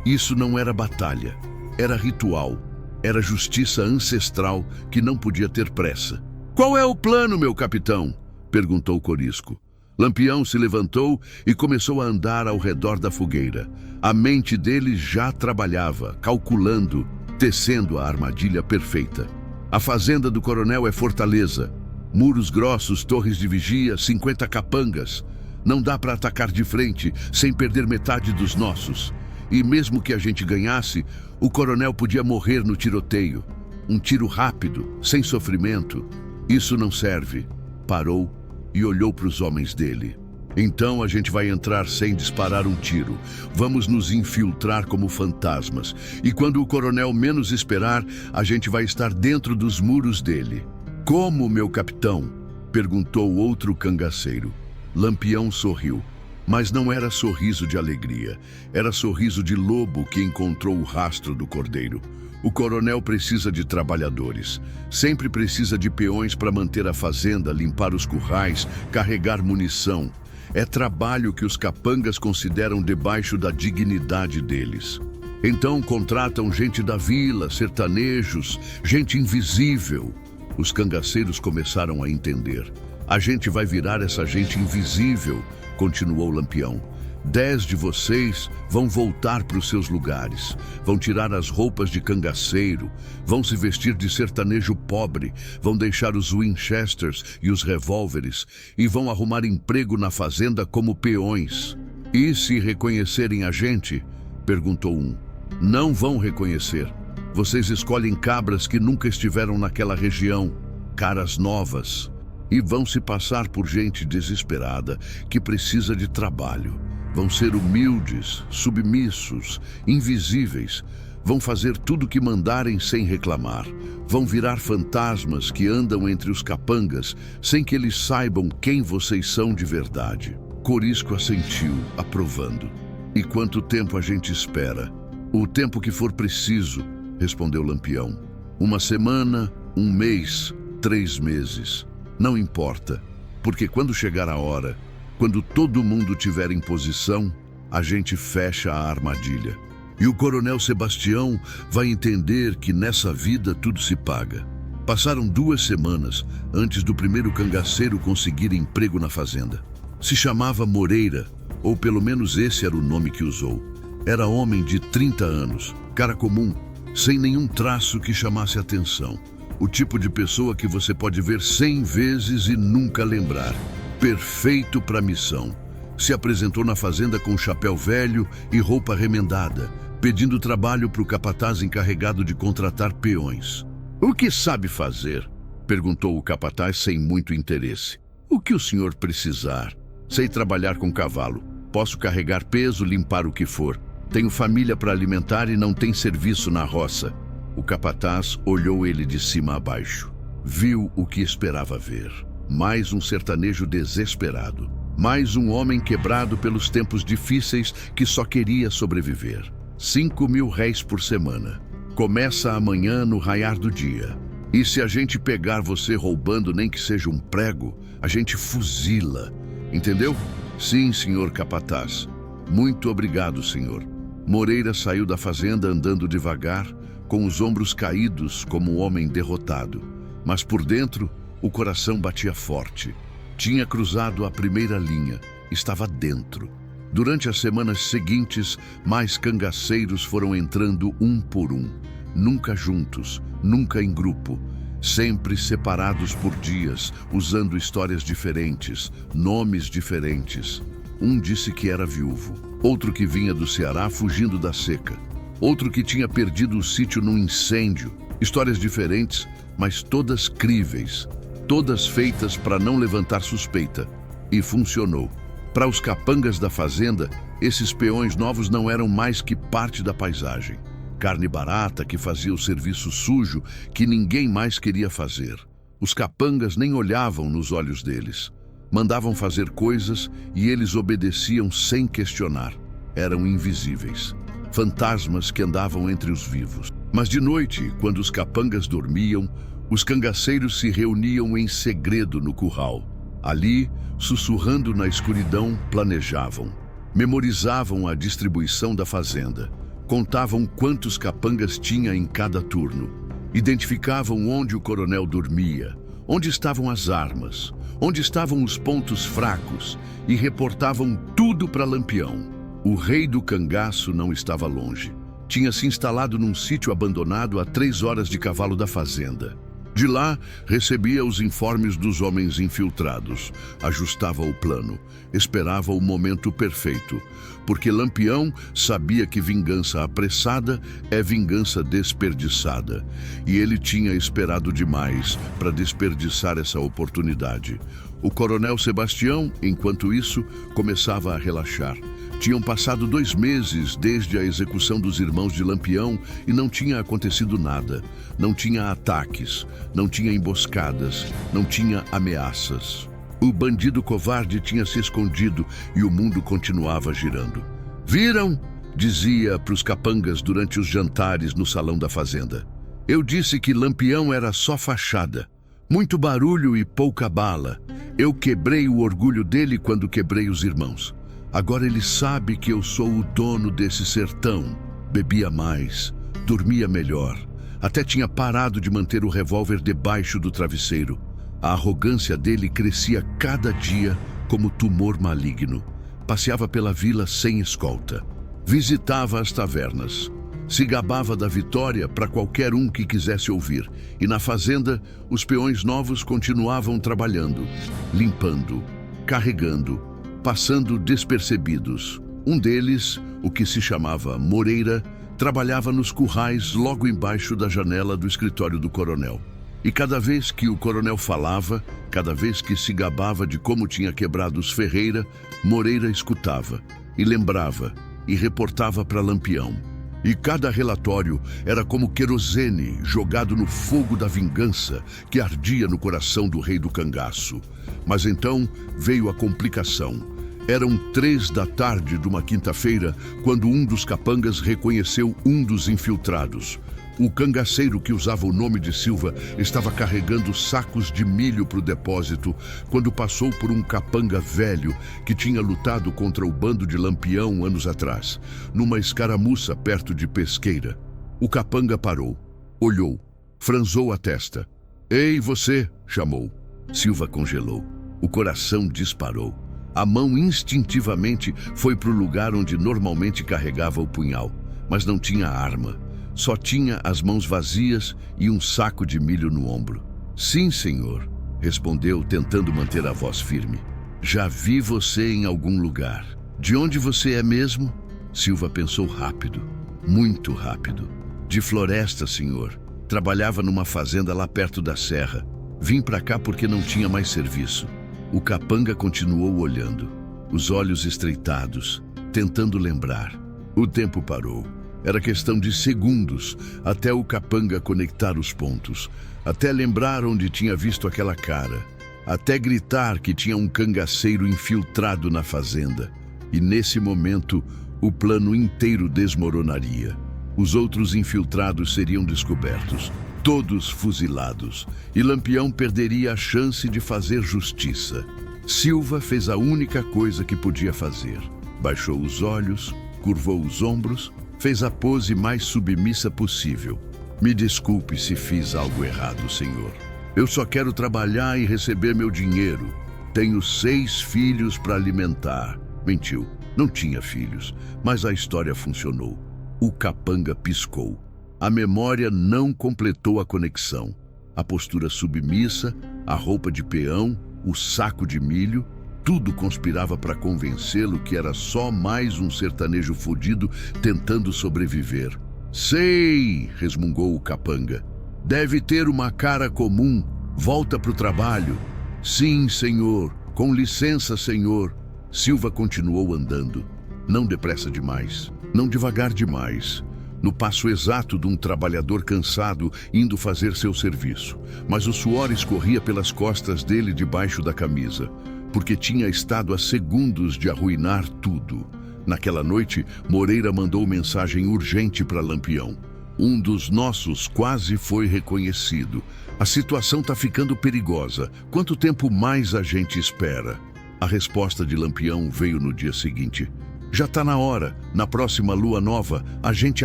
Isso não era batalha. Era ritual. Era justiça ancestral que não podia ter pressa. Qual é o plano, meu capitão? Perguntou Corisco. Lampião se levantou e começou a andar ao redor da fogueira. A mente dele já trabalhava, calculando, tecendo a armadilha perfeita. A fazenda do coronel é fortaleza. Muros grossos, torres de vigia, 50 capangas. Não dá para atacar de frente sem perder metade dos nossos. E mesmo que a gente ganhasse, o coronel podia morrer no tiroteio. Um tiro rápido, sem sofrimento. Isso não serve. Parou e olhou para os homens dele. Então a gente vai entrar sem disparar um tiro. Vamos nos infiltrar como fantasmas. E quando o coronel menos esperar, a gente vai estar dentro dos muros dele. Como, meu capitão? Perguntou outro cangaceiro. Lampião sorriu. Mas não era sorriso de alegria. Era sorriso de lobo que encontrou o rastro do cordeiro. O coronel precisa de trabalhadores. Sempre precisa de peões para manter a fazenda, limpar os currais, carregar munição. É trabalho que os capangas consideram debaixo da dignidade deles. Então contratam gente da vila, sertanejos, gente invisível. Os cangaceiros começaram a entender. A gente vai virar essa gente invisível, continuou Lampião. 10 de vocês vão voltar para os seus lugares, vão tirar as roupas de cangaceiro, vão se vestir de sertanejo pobre, vão deixar os Winchesters e os revólveres e vão arrumar emprego na fazenda como peões. E se reconhecerem a gente? Perguntou um. Não vão reconhecer. Vocês escolhem cabras que nunca estiveram naquela região, caras novas, e vão se passar por gente desesperada que precisa de trabalho. Vão ser humildes, submissos, invisíveis. Vão fazer tudo o que mandarem sem reclamar. Vão virar fantasmas que andam entre os capangas sem que eles saibam quem vocês são de verdade. Corisco assentiu, aprovando. E quanto tempo a gente espera? O tempo que for preciso. respondeu Lampião. 1 semana, 1 mês, 3 meses. Não importa, porque quando chegar a hora, quando todo mundo tiver em posição, a gente fecha a armadilha. E o Coronel Sebastião vai entender que nessa vida tudo se paga. Passaram 2 semanas antes do primeiro cangaceiro conseguir emprego na fazenda. Se chamava Moreira, ou pelo menos esse era o nome que usou. Era homem de 30 anos, cara comum, sem nenhum traço que chamasse atenção. O tipo de pessoa que você pode ver 100 vezes e nunca lembrar. Perfeito para a missão. Se apresentou na fazenda com chapéu velho e roupa remendada, pedindo trabalho para o capataz encarregado de contratar peões. "O que sabe fazer?" perguntou o capataz sem muito interesse. "O que o senhor precisar? Sei trabalhar com cavalo. Posso carregar peso, limpar o que for. Tenho família para alimentar e não tem serviço na roça." O capataz olhou ele de cima a baixo. Viu o que esperava ver. Mais um sertanejo desesperado. Mais um homem quebrado pelos tempos difíceis que só queria sobreviver. 5.000 réis por semana. Começa amanhã no raiar do dia. E se a gente pegar você roubando nem que seja um prego, a gente fuzila. Entendeu? Sim, senhor capataz. Muito obrigado, senhor. Moreira saiu da fazenda andando devagar, com os ombros caídos como um homem derrotado. Mas por dentro, o coração batia forte. Tinha cruzado a primeira linha, estava dentro. Durante as semanas seguintes, mais cangaceiros foram entrando um por um. Nunca juntos, nunca em grupo. Sempre separados por dias, usando histórias diferentes, nomes diferentes. Um disse que era viúvo, outro que vinha do Ceará fugindo da seca, outro que tinha perdido o sítio num incêndio. Histórias diferentes, mas todas críveis, todas feitas para não levantar suspeita. E funcionou. Para os capangas da fazenda, esses peões novos não eram mais que parte da paisagem. Carne barata que fazia o serviço sujo que ninguém mais queria fazer. Os capangas nem olhavam nos olhos deles. Mandavam fazer coisas e eles obedeciam sem questionar. Eram invisíveis. Fantasmas que andavam entre os vivos. Mas de noite, quando os capangas dormiam, os cangaceiros se reuniam em segredo no curral. Ali, sussurrando na escuridão, planejavam. Memorizavam a distribuição da fazenda. Contavam quantos capangas tinha em cada turno. Identificavam onde o coronel dormia, onde estavam as armas, onde estavam os pontos fracos e reportavam tudo para Lampião. O rei do cangaço não estava longe. Tinha se instalado num sítio abandonado a 3 horas de cavalo da fazenda. De lá, recebia os informes dos homens infiltrados, ajustava o plano, esperava o momento perfeito, porque Lampião sabia que vingança apressada é vingança desperdiçada, e ele tinha esperado demais para desperdiçar essa oportunidade. O coronel Sebastião, enquanto isso, começava a relaxar. Tinham passado 2 meses desde a execução dos irmãos de Lampião e não tinha acontecido nada. Não tinha ataques, não tinha emboscadas, não tinha ameaças. O bandido covarde tinha se escondido e o mundo continuava girando. "Viram?" dizia para os capangas durante os jantares no salão da fazenda. "Eu disse que Lampião era só fachada. Muito barulho e pouca bala. Eu quebrei o orgulho dele quando quebrei os irmãos. Agora ele sabe que eu sou o dono desse sertão." Bebia mais, dormia melhor. Até tinha parado de manter o revólver debaixo do travesseiro. A arrogância dele crescia cada dia como tumor maligno. Passeava pela vila sem escolta. Visitava as tavernas. Se gabava da vitória para qualquer um que quisesse ouvir. E na fazenda, os peões novos continuavam trabalhando, limpando, carregando, passando despercebidos. Um deles, o que se chamava Moreira, trabalhava nos currais logo embaixo da janela do escritório do coronel. E cada vez que o coronel falava, cada vez que se gabava de como tinha quebrado os Ferreira, Moreira escutava, e lembrava, e reportava para Lampião. E cada relatório era como querosene jogado no fogo da vingança que ardia no coração do rei do cangaço. Mas então veio a complicação. Eram 3 da tarde de uma quinta-feira quando um dos capangas reconheceu um dos infiltrados. O cangaceiro que usava o nome de Silva estava carregando sacos de milho para o depósito quando passou por um capanga velho que tinha lutado contra o bando de Lampião anos atrás, numa escaramuça perto de Pesqueira. O capanga parou, olhou, franzou a testa. "Ei, você!" chamou. Silva congelou. O coração disparou. A mão instintivamente foi para o lugar onde normalmente carregava o punhal, mas não tinha arma. Só tinha as mãos vazias e um saco de milho no ombro. "Sim, senhor", respondeu, tentando manter a voz firme. "Já vi você em algum lugar. De onde você é mesmo?" Silva pensou rápido, muito rápido. "De Floresta, senhor. Trabalhava numa fazenda lá perto da serra. Vim para cá porque não tinha mais serviço." O capanga continuou olhando, os olhos estreitados, tentando lembrar. O tempo parou. Era questão de segundos até o capanga conectar os pontos, até lembrar onde tinha visto aquela cara, até gritar que tinha um cangaceiro infiltrado na fazenda. E nesse momento, o plano inteiro desmoronaria. Os outros infiltrados seriam descobertos, todos fuzilados, e Lampião perderia a chance de fazer justiça. Silva fez a única coisa que podia fazer. Baixou os olhos, curvou os ombros, fez a pose mais submissa possível. "Me desculpe se fiz algo errado, senhor. Eu só quero trabalhar e receber meu dinheiro. Tenho 6 filhos para alimentar." Mentiu, não tinha filhos, mas a história funcionou. O capanga piscou. A memória não completou a conexão. A postura submissa, a roupa de peão, o saco de milho, tudo conspirava para convencê-lo que era só mais um sertanejo fudido tentando sobreviver. "Sei", resmungou o capanga. "Deve ter uma cara comum. Volta pro trabalho." "Sim, senhor. Com licença, senhor." Silva continuou andando. Não depressa demais, não devagar demais. No passo exato de um trabalhador cansado indo fazer seu serviço. Mas o suor escorria pelas costas dele debaixo da camisa, porque tinha estado a segundos de arruinar tudo. Naquela noite, Moreira mandou mensagem urgente para Lampião. "Um dos nossos quase foi reconhecido. A situação tá ficando perigosa. Quanto tempo mais a gente espera?" A resposta de Lampião veio no dia seguinte. "Já tá na hora. Na próxima lua nova, a gente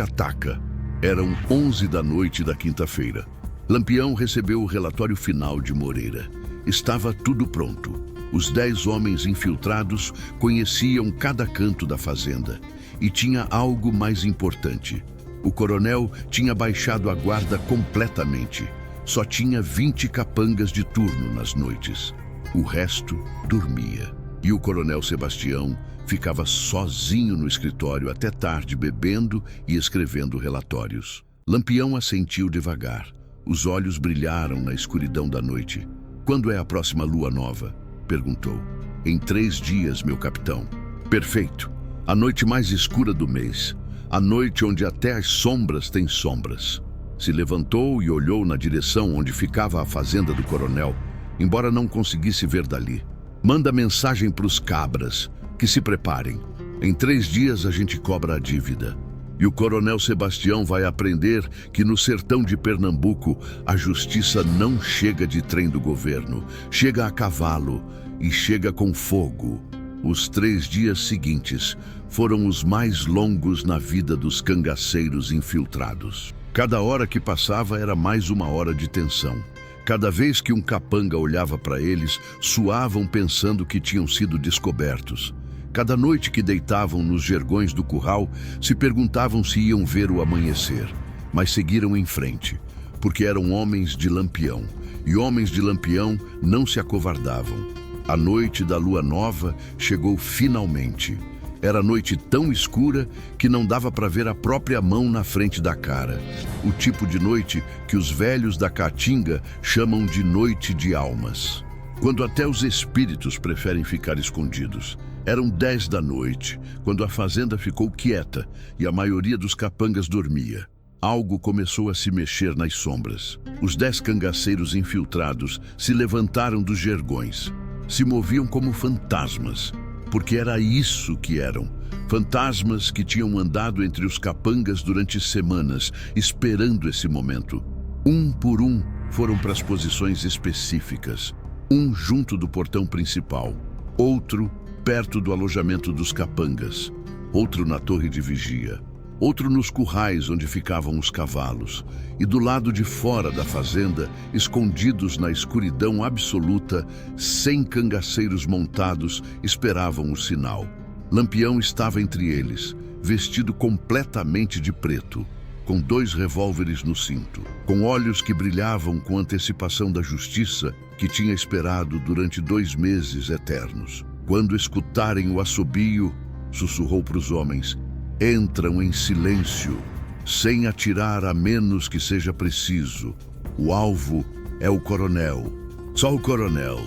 ataca." Eram 11 da noite da quinta-feira. Lampião recebeu o relatório final de Moreira. Estava tudo pronto. Os 10 homens infiltrados conheciam cada canto da fazenda. E tinha algo mais importante. O coronel tinha baixado a guarda completamente. Só tinha 20 capangas de turno nas noites. O resto dormia. E o coronel Sebastião ficava sozinho no escritório até tarde, bebendo e escrevendo relatórios. Lampião assentiu devagar. Os olhos brilharam na escuridão da noite. "Quando é a próxima lua nova?" perguntou. "Em 3 dias, meu capitão." "Perfeito. A noite mais escura do mês. A noite onde até as sombras têm sombras." Se levantou e olhou na direção onde ficava a fazenda do coronel, embora não conseguisse ver dali. "Manda mensagem para os cabras, que se preparem. Em 3 dias a gente cobra a dívida. E o coronel Sebastião vai aprender que no sertão de Pernambuco a justiça não chega de trem do governo, chega a cavalo e chega com fogo." Os 3 dias seguintes foram os mais longos na vida dos cangaceiros infiltrados. Cada hora que passava era mais uma hora de tensão. Cada vez que um capanga olhava para eles, suavam pensando que tinham sido descobertos. Cada noite que deitavam nos jergões do curral, se perguntavam se iam ver o amanhecer. Mas seguiram em frente, porque eram homens de Lampião, e homens de Lampião não se acovardavam. A noite da lua nova chegou finalmente. Era noite tão escura que não dava para ver a própria mão na frente da cara. O tipo de noite que os velhos da Caatinga chamam de noite de almas. Quando até os espíritos preferem ficar escondidos. Eram 10 da noite, quando a fazenda ficou quieta e a maioria dos capangas dormia. Algo começou a se mexer nas sombras. Os 10 cangaceiros infiltrados se levantaram dos jergões. Se moviam como fantasmas, porque era isso que eram, fantasmas que tinham andado entre os capangas durante semanas, esperando esse momento. Um por um, foram para as posições específicas. Um junto do portão principal, outro perto do alojamento dos capangas, outro na torre de vigia, outro nos currais onde ficavam os cavalos, e do lado de fora da fazenda, escondidos na escuridão absoluta, 100 cangaceiros montados esperavam o sinal. Lampião estava entre eles, vestido completamente de preto, com 2 revólveres no cinto, com olhos que brilhavam com antecipação da justiça que tinha esperado durante 2 meses eternos. Quando escutarem o assobio, sussurrou para os homens, entram em silêncio, sem atirar a menos que seja preciso. O alvo é o coronel. Só o coronel.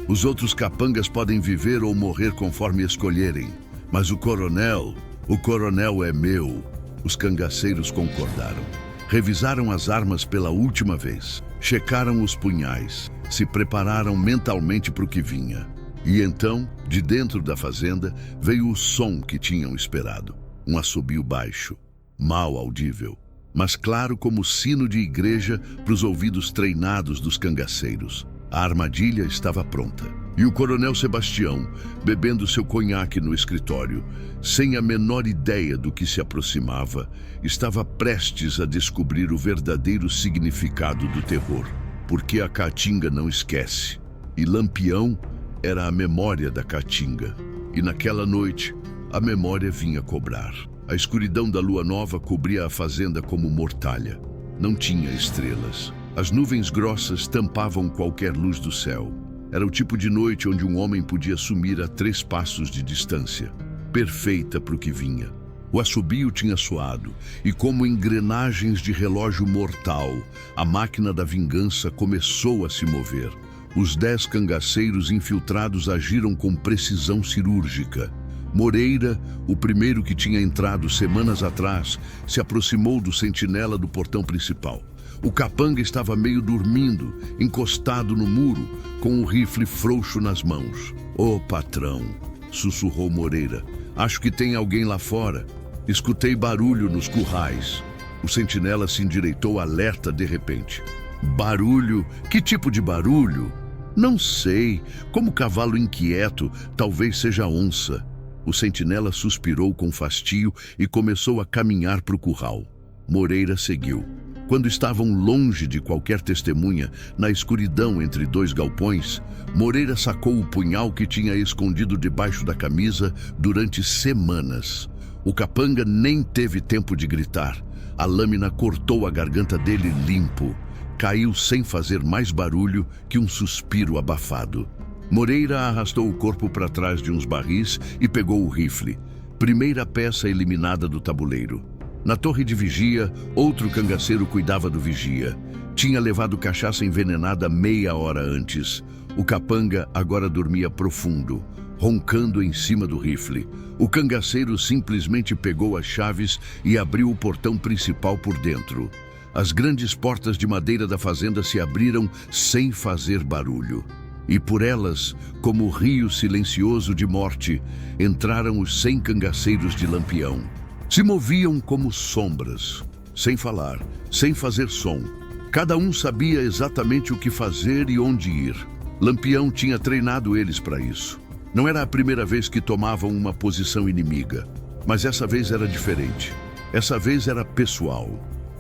Os outros capangas podem viver ou morrer conforme escolherem. Mas o coronel é meu. Os cangaceiros concordaram. Revisaram as armas pela última vez. Checaram os punhais. Se prepararam mentalmente para o que vinha. E então, de dentro da fazenda, veio o som que tinham esperado. Um assobio baixo, mal audível, mas claro como sino de igreja para os ouvidos treinados dos cangaceiros. A armadilha estava pronta. E o coronel Sebastião, bebendo seu conhaque no escritório, sem a menor ideia do que se aproximava, estava prestes a descobrir o verdadeiro significado do terror. Porque a Caatinga não esquece. E Lampião era a memória da Caatinga. E naquela noite, a memória vinha cobrar. A escuridão da lua nova cobria a fazenda como mortalha. Não tinha estrelas. As nuvens grossas tampavam qualquer luz do céu. Era o tipo de noite onde um homem podia sumir a 3 passos de distância. Perfeita para o que vinha. O assobio tinha soado, e como engrenagens de relógio mortal, a máquina da vingança começou a se mover. Os 10 cangaceiros infiltrados agiram com precisão cirúrgica. Moreira, o primeiro que tinha entrado semanas atrás, se aproximou do sentinela do portão principal. O capanga estava meio dormindo, encostado no muro, com o rifle frouxo nas mãos. "Ô, patrão", sussurrou Moreira, "acho que tem alguém lá fora. Escutei barulho nos currais." O sentinela se endireitou alerta de repente. "Barulho? Que tipo de barulho?" "Não sei. Como cavalo inquieto, talvez seja onça." O sentinela suspirou com fastio e começou a caminhar para o curral. Moreira seguiu. Quando estavam longe de qualquer testemunha, na escuridão entre 2 galpões, Moreira sacou o punhal que tinha escondido debaixo da camisa durante semanas. O capanga nem teve tempo de gritar. A lâmina cortou a garganta dele limpo. Caiu sem fazer mais barulho que um suspiro abafado. Moreira arrastou o corpo para trás de uns barris e pegou o rifle. Primeira peça eliminada do tabuleiro. Na torre de vigia, outro cangaceiro cuidava do vigia. Tinha levado cachaça envenenada meia hora antes. O capanga agora dormia profundo, roncando em cima do rifle. O cangaceiro simplesmente pegou as chaves e abriu o portão principal por dentro. As grandes portas de madeira da fazenda se abriram sem fazer barulho. E por elas, como rio silencioso de morte, entraram os 100 cangaceiros de Lampião. Se moviam como sombras, sem falar, sem fazer som. Cada um sabia exatamente o que fazer e onde ir. Lampião tinha treinado eles para isso. Não era a primeira vez que tomavam uma posição inimiga, mas essa vez era diferente. Essa vez era pessoal.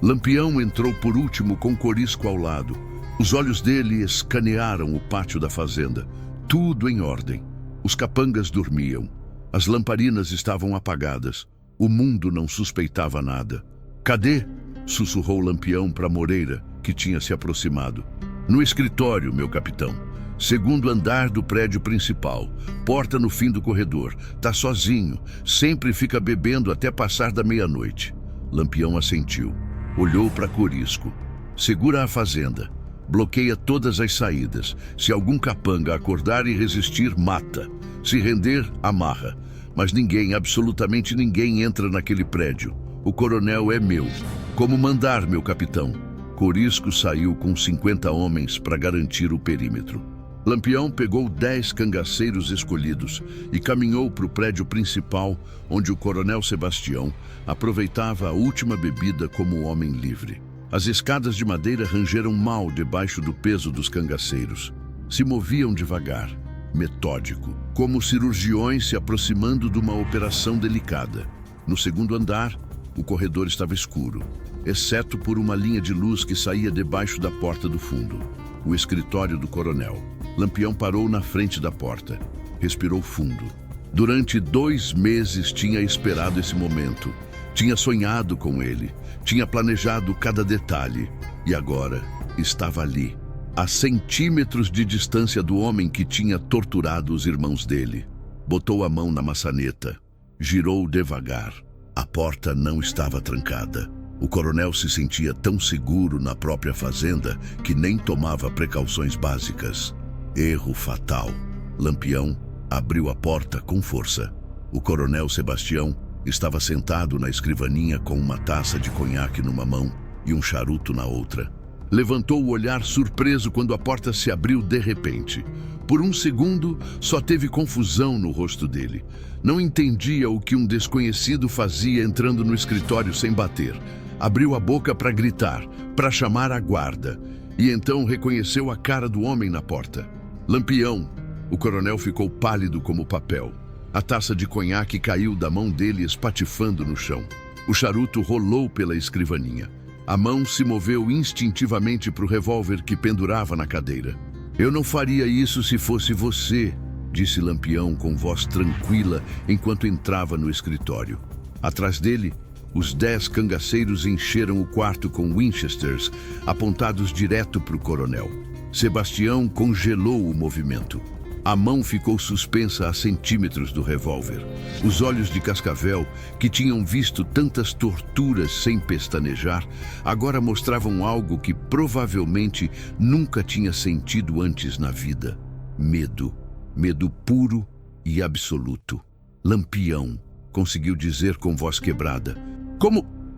Lampião entrou por último com Corisco ao lado. Os olhos dele escanearam o pátio da fazenda. Tudo em ordem. Os capangas dormiam. As lamparinas estavam apagadas. O mundo não suspeitava nada. "Cadê?" sussurrou Lampião para Moreira, que tinha se aproximado. "No escritório, meu capitão. Segundo andar do prédio principal. Porta no fim do corredor. Tá sozinho. Sempre fica bebendo até passar da meia-noite." Lampião assentiu. Olhou para Corisco. "Segura a fazenda. Bloqueia todas as saídas. Se algum capanga acordar e resistir, mata. Se render, amarra. Mas ninguém, absolutamente ninguém, entra naquele prédio. O coronel é meu. Como mandar, meu capitão?" Corisco saiu com 50 homens para garantir o perímetro. Lampião pegou 10 cangaceiros escolhidos e caminhou para o prédio principal, onde o coronel Sebastião aproveitava a última bebida como homem livre. As escadas de madeira rangeram mal debaixo do peso dos cangaceiros. Se moviam devagar, metódico, como cirurgiões se aproximando de uma operação delicada. No segundo andar, o corredor estava escuro, exceto por uma linha de luz que saía debaixo da porta do fundo. O escritório do coronel. Lampião parou na frente da porta. Respirou fundo. Durante 2 meses tinha esperado esse momento. Tinha sonhado com ele. Tinha planejado cada detalhe. E agora estava ali, a centímetros de distância do homem que tinha torturado os irmãos dele. Botou a mão na maçaneta. Girou devagar. A porta não estava trancada. O coronel se sentia tão seguro na própria fazenda que nem tomava precauções básicas. Erro fatal. Lampião abriu a porta com força. O coronel Sebastião estava sentado na escrivaninha com uma taça de conhaque numa mão e um charuto na outra. Levantou o olhar surpreso quando a porta se abriu de repente. Por um segundo, só teve confusão no rosto dele. Não entendia o que um desconhecido fazia entrando no escritório sem bater. Abriu a boca para gritar, para chamar a guarda. E então reconheceu a cara do homem na porta. Lampião. O coronel ficou pálido como papel. A taça de conhaque caiu da mão dele espatifando no chão. O charuto rolou pela escrivaninha. A mão se moveu instintivamente para o revólver que pendurava na cadeira. "Eu não faria isso se fosse você", disse Lampião com voz tranquila enquanto entrava no escritório. Atrás dele, os 10 cangaceiros encheram o quarto com Winchesters, apontados direto para o coronel. Sebastião congelou o movimento. A mão ficou suspensa a centímetros do revólver. Os olhos de Cascavel, que tinham visto tantas torturas sem pestanejar, agora mostravam algo que provavelmente nunca tinha sentido antes na vida. Medo. Medo puro e absoluto. "Lampião", conseguiu dizer com voz quebrada.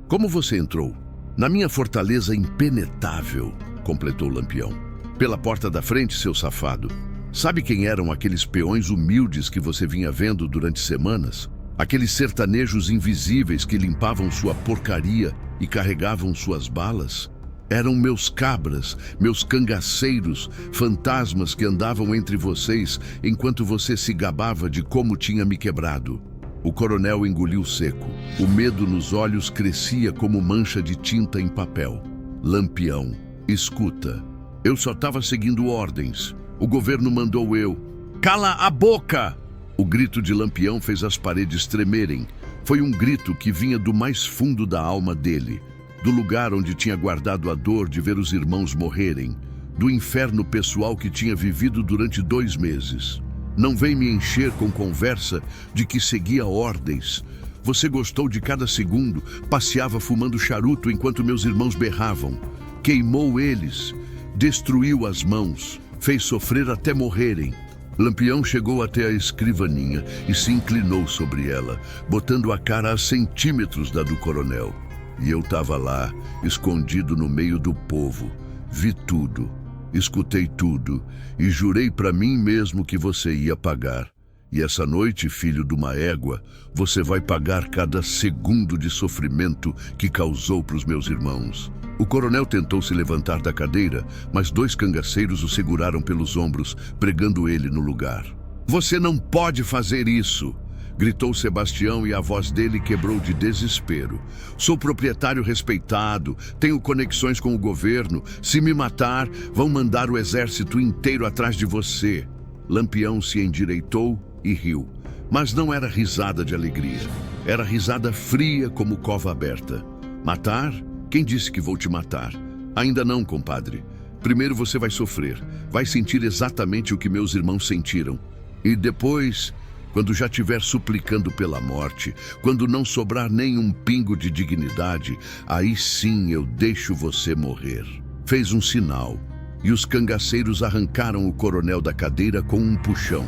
Como você entrou?" "Na minha fortaleza impenetrável", completou Lampião. "Pela porta da frente, seu safado. Sabe quem eram aqueles peões humildes que você vinha vendo durante semanas? Aqueles sertanejos invisíveis que limpavam sua porcaria e carregavam suas balas? Eram meus cabras, meus cangaceiros, fantasmas que andavam entre vocês enquanto você se gabava de como tinha me quebrado." O coronel engoliu seco. O medo nos olhos crescia como mancha de tinta em papel. "Lampião, escuta. Eu só estava seguindo ordens. O governo mandou eu." "Cala a boca!" O grito de Lampião fez as paredes tremerem. Foi um grito que vinha do mais fundo da alma dele, do lugar onde tinha guardado a dor de ver os irmãos morrerem, do inferno pessoal que tinha vivido durante 2 meses. "Não vem me encher com conversa de que seguia ordens. Você gostou de cada segundo, passeava fumando charuto enquanto meus irmãos berravam. Queimou eles, destruiu as mãos, fez sofrer até morrerem." Lampião chegou até a escrivaninha e se inclinou sobre ela, botando a cara a centímetros da do coronel. "E eu estava lá, escondido no meio do povo. Vi tudo, escutei tudo e jurei para mim mesmo que você ia pagar. E essa noite, filho de uma égua, você vai pagar cada segundo de sofrimento que causou para os meus irmãos." O coronel tentou se levantar da cadeira, mas 2 cangaceiros o seguraram pelos ombros, pregando ele no lugar. "Você não pode fazer isso!" gritou Sebastião e a voz dele quebrou de desespero. "Sou proprietário respeitado, tenho conexões com o governo. Se me matar, vão mandar o exército inteiro atrás de você." Lampião se endireitou e riu, mas não era risada de alegria. Era risada fria como cova aberta. "Matar? Quem disse que vou te matar?" "Ainda não, compadre. Primeiro você vai sofrer, vai sentir exatamente o que meus irmãos sentiram. E depois, quando já estiver suplicando pela morte, quando não sobrar nem um pingo de dignidade, aí sim eu deixo você morrer." Fez um sinal, e os cangaceiros arrancaram o coronel da cadeira com um puxão.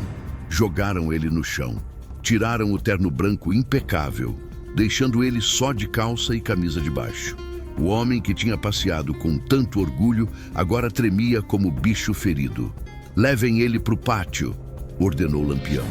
Jogaram ele no chão. Tiraram o terno branco impecável, deixando ele só de calça e camisa de baixo. O homem que tinha passeado com tanto orgulho agora tremia como bicho ferido. Levem ele para o pátio, ordenou Lampião,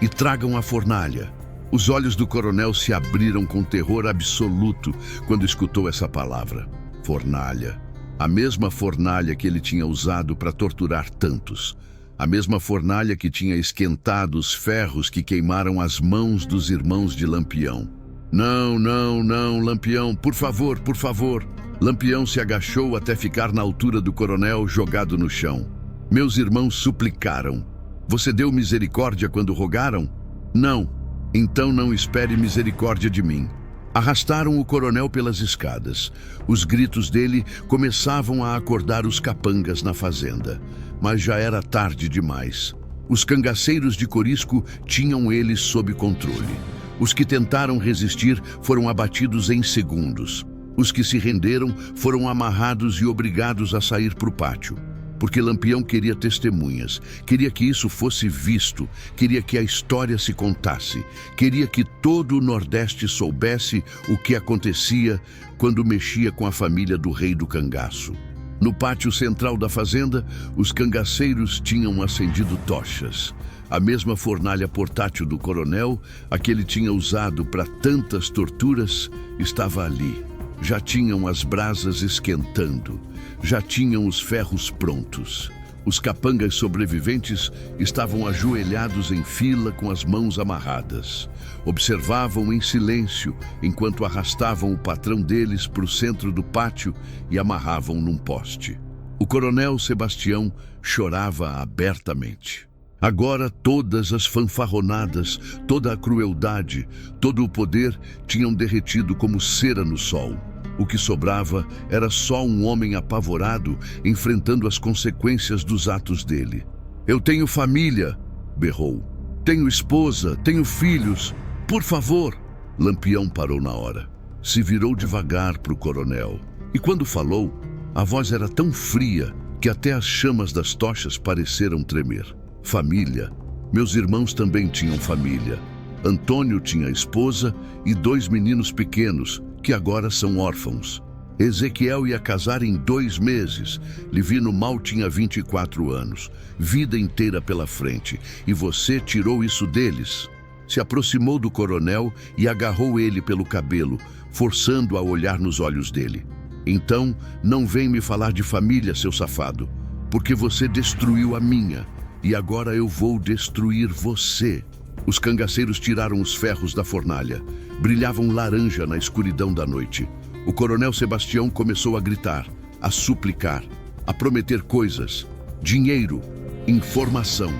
e tragam a fornalha. Os olhos do coronel se abriram com terror absoluto quando escutou essa palavra. Fornalha. A mesma fornalha que ele tinha usado para torturar tantos. A mesma fornalha que tinha esquentado os ferros que queimaram as mãos dos irmãos de Lampião. Não, não, não, Lampião, por favor, por favor. Lampião se agachou até ficar na altura do coronel, jogado no chão. Meus irmãos suplicaram. Você deu misericórdia quando rogaram? Não. Então não espere misericórdia de mim. Arrastaram o coronel pelas escadas. Os gritos dele começavam a acordar os capangas na fazenda. Mas já era tarde demais. Os cangaceiros de Corisco tinham eles sob controle. Os que tentaram resistir foram abatidos em segundos. Os que se renderam foram amarrados e obrigados a sair para o pátio. Porque Lampião queria testemunhas, queria que isso fosse visto, queria que a história se contasse, queria que todo o Nordeste soubesse o que acontecia quando mexia com a família do rei do cangaço. No pátio central da fazenda, os cangaceiros tinham acendido tochas. A mesma fornalha portátil do coronel, a que ele tinha usado para tantas torturas, estava ali. Já tinham as brasas esquentando, já tinham os ferros prontos. Os capangas sobreviventes estavam ajoelhados em fila com as mãos amarradas. Observavam em silêncio enquanto arrastavam o patrão deles para o centro do pátio e amarravam num poste. O coronel Sebastião chorava abertamente. Agora todas as fanfarronadas, toda a crueldade, todo o poder tinham derretido como cera no sol. O que sobrava era só um homem apavorado enfrentando as consequências dos atos dele. Eu tenho família, berrou. Tenho esposa, tenho filhos. Por favor. Lampião parou na hora. Se virou devagar para o coronel. E quando falou, a voz era tão fria que até as chamas das tochas pareceram tremer. Família. Meus irmãos também tinham família. Antônio tinha esposa e 2 meninos pequenos, que agora são órfãos. Ezequiel ia casar em 2 meses. Livino mal tinha 24 anos. Vida inteira pela frente. E você tirou isso deles. Se aproximou do coronel e agarrou ele pelo cabelo, forçando-o a olhar nos olhos dele. Então, não vem me falar de família, seu safado, porque você destruiu a minha. E agora eu vou destruir você. Os cangaceiros tiraram os ferros da fornalha. Brilhavam laranja na escuridão da noite. O coronel Sebastião começou a gritar, a suplicar, a prometer coisas, dinheiro, informação,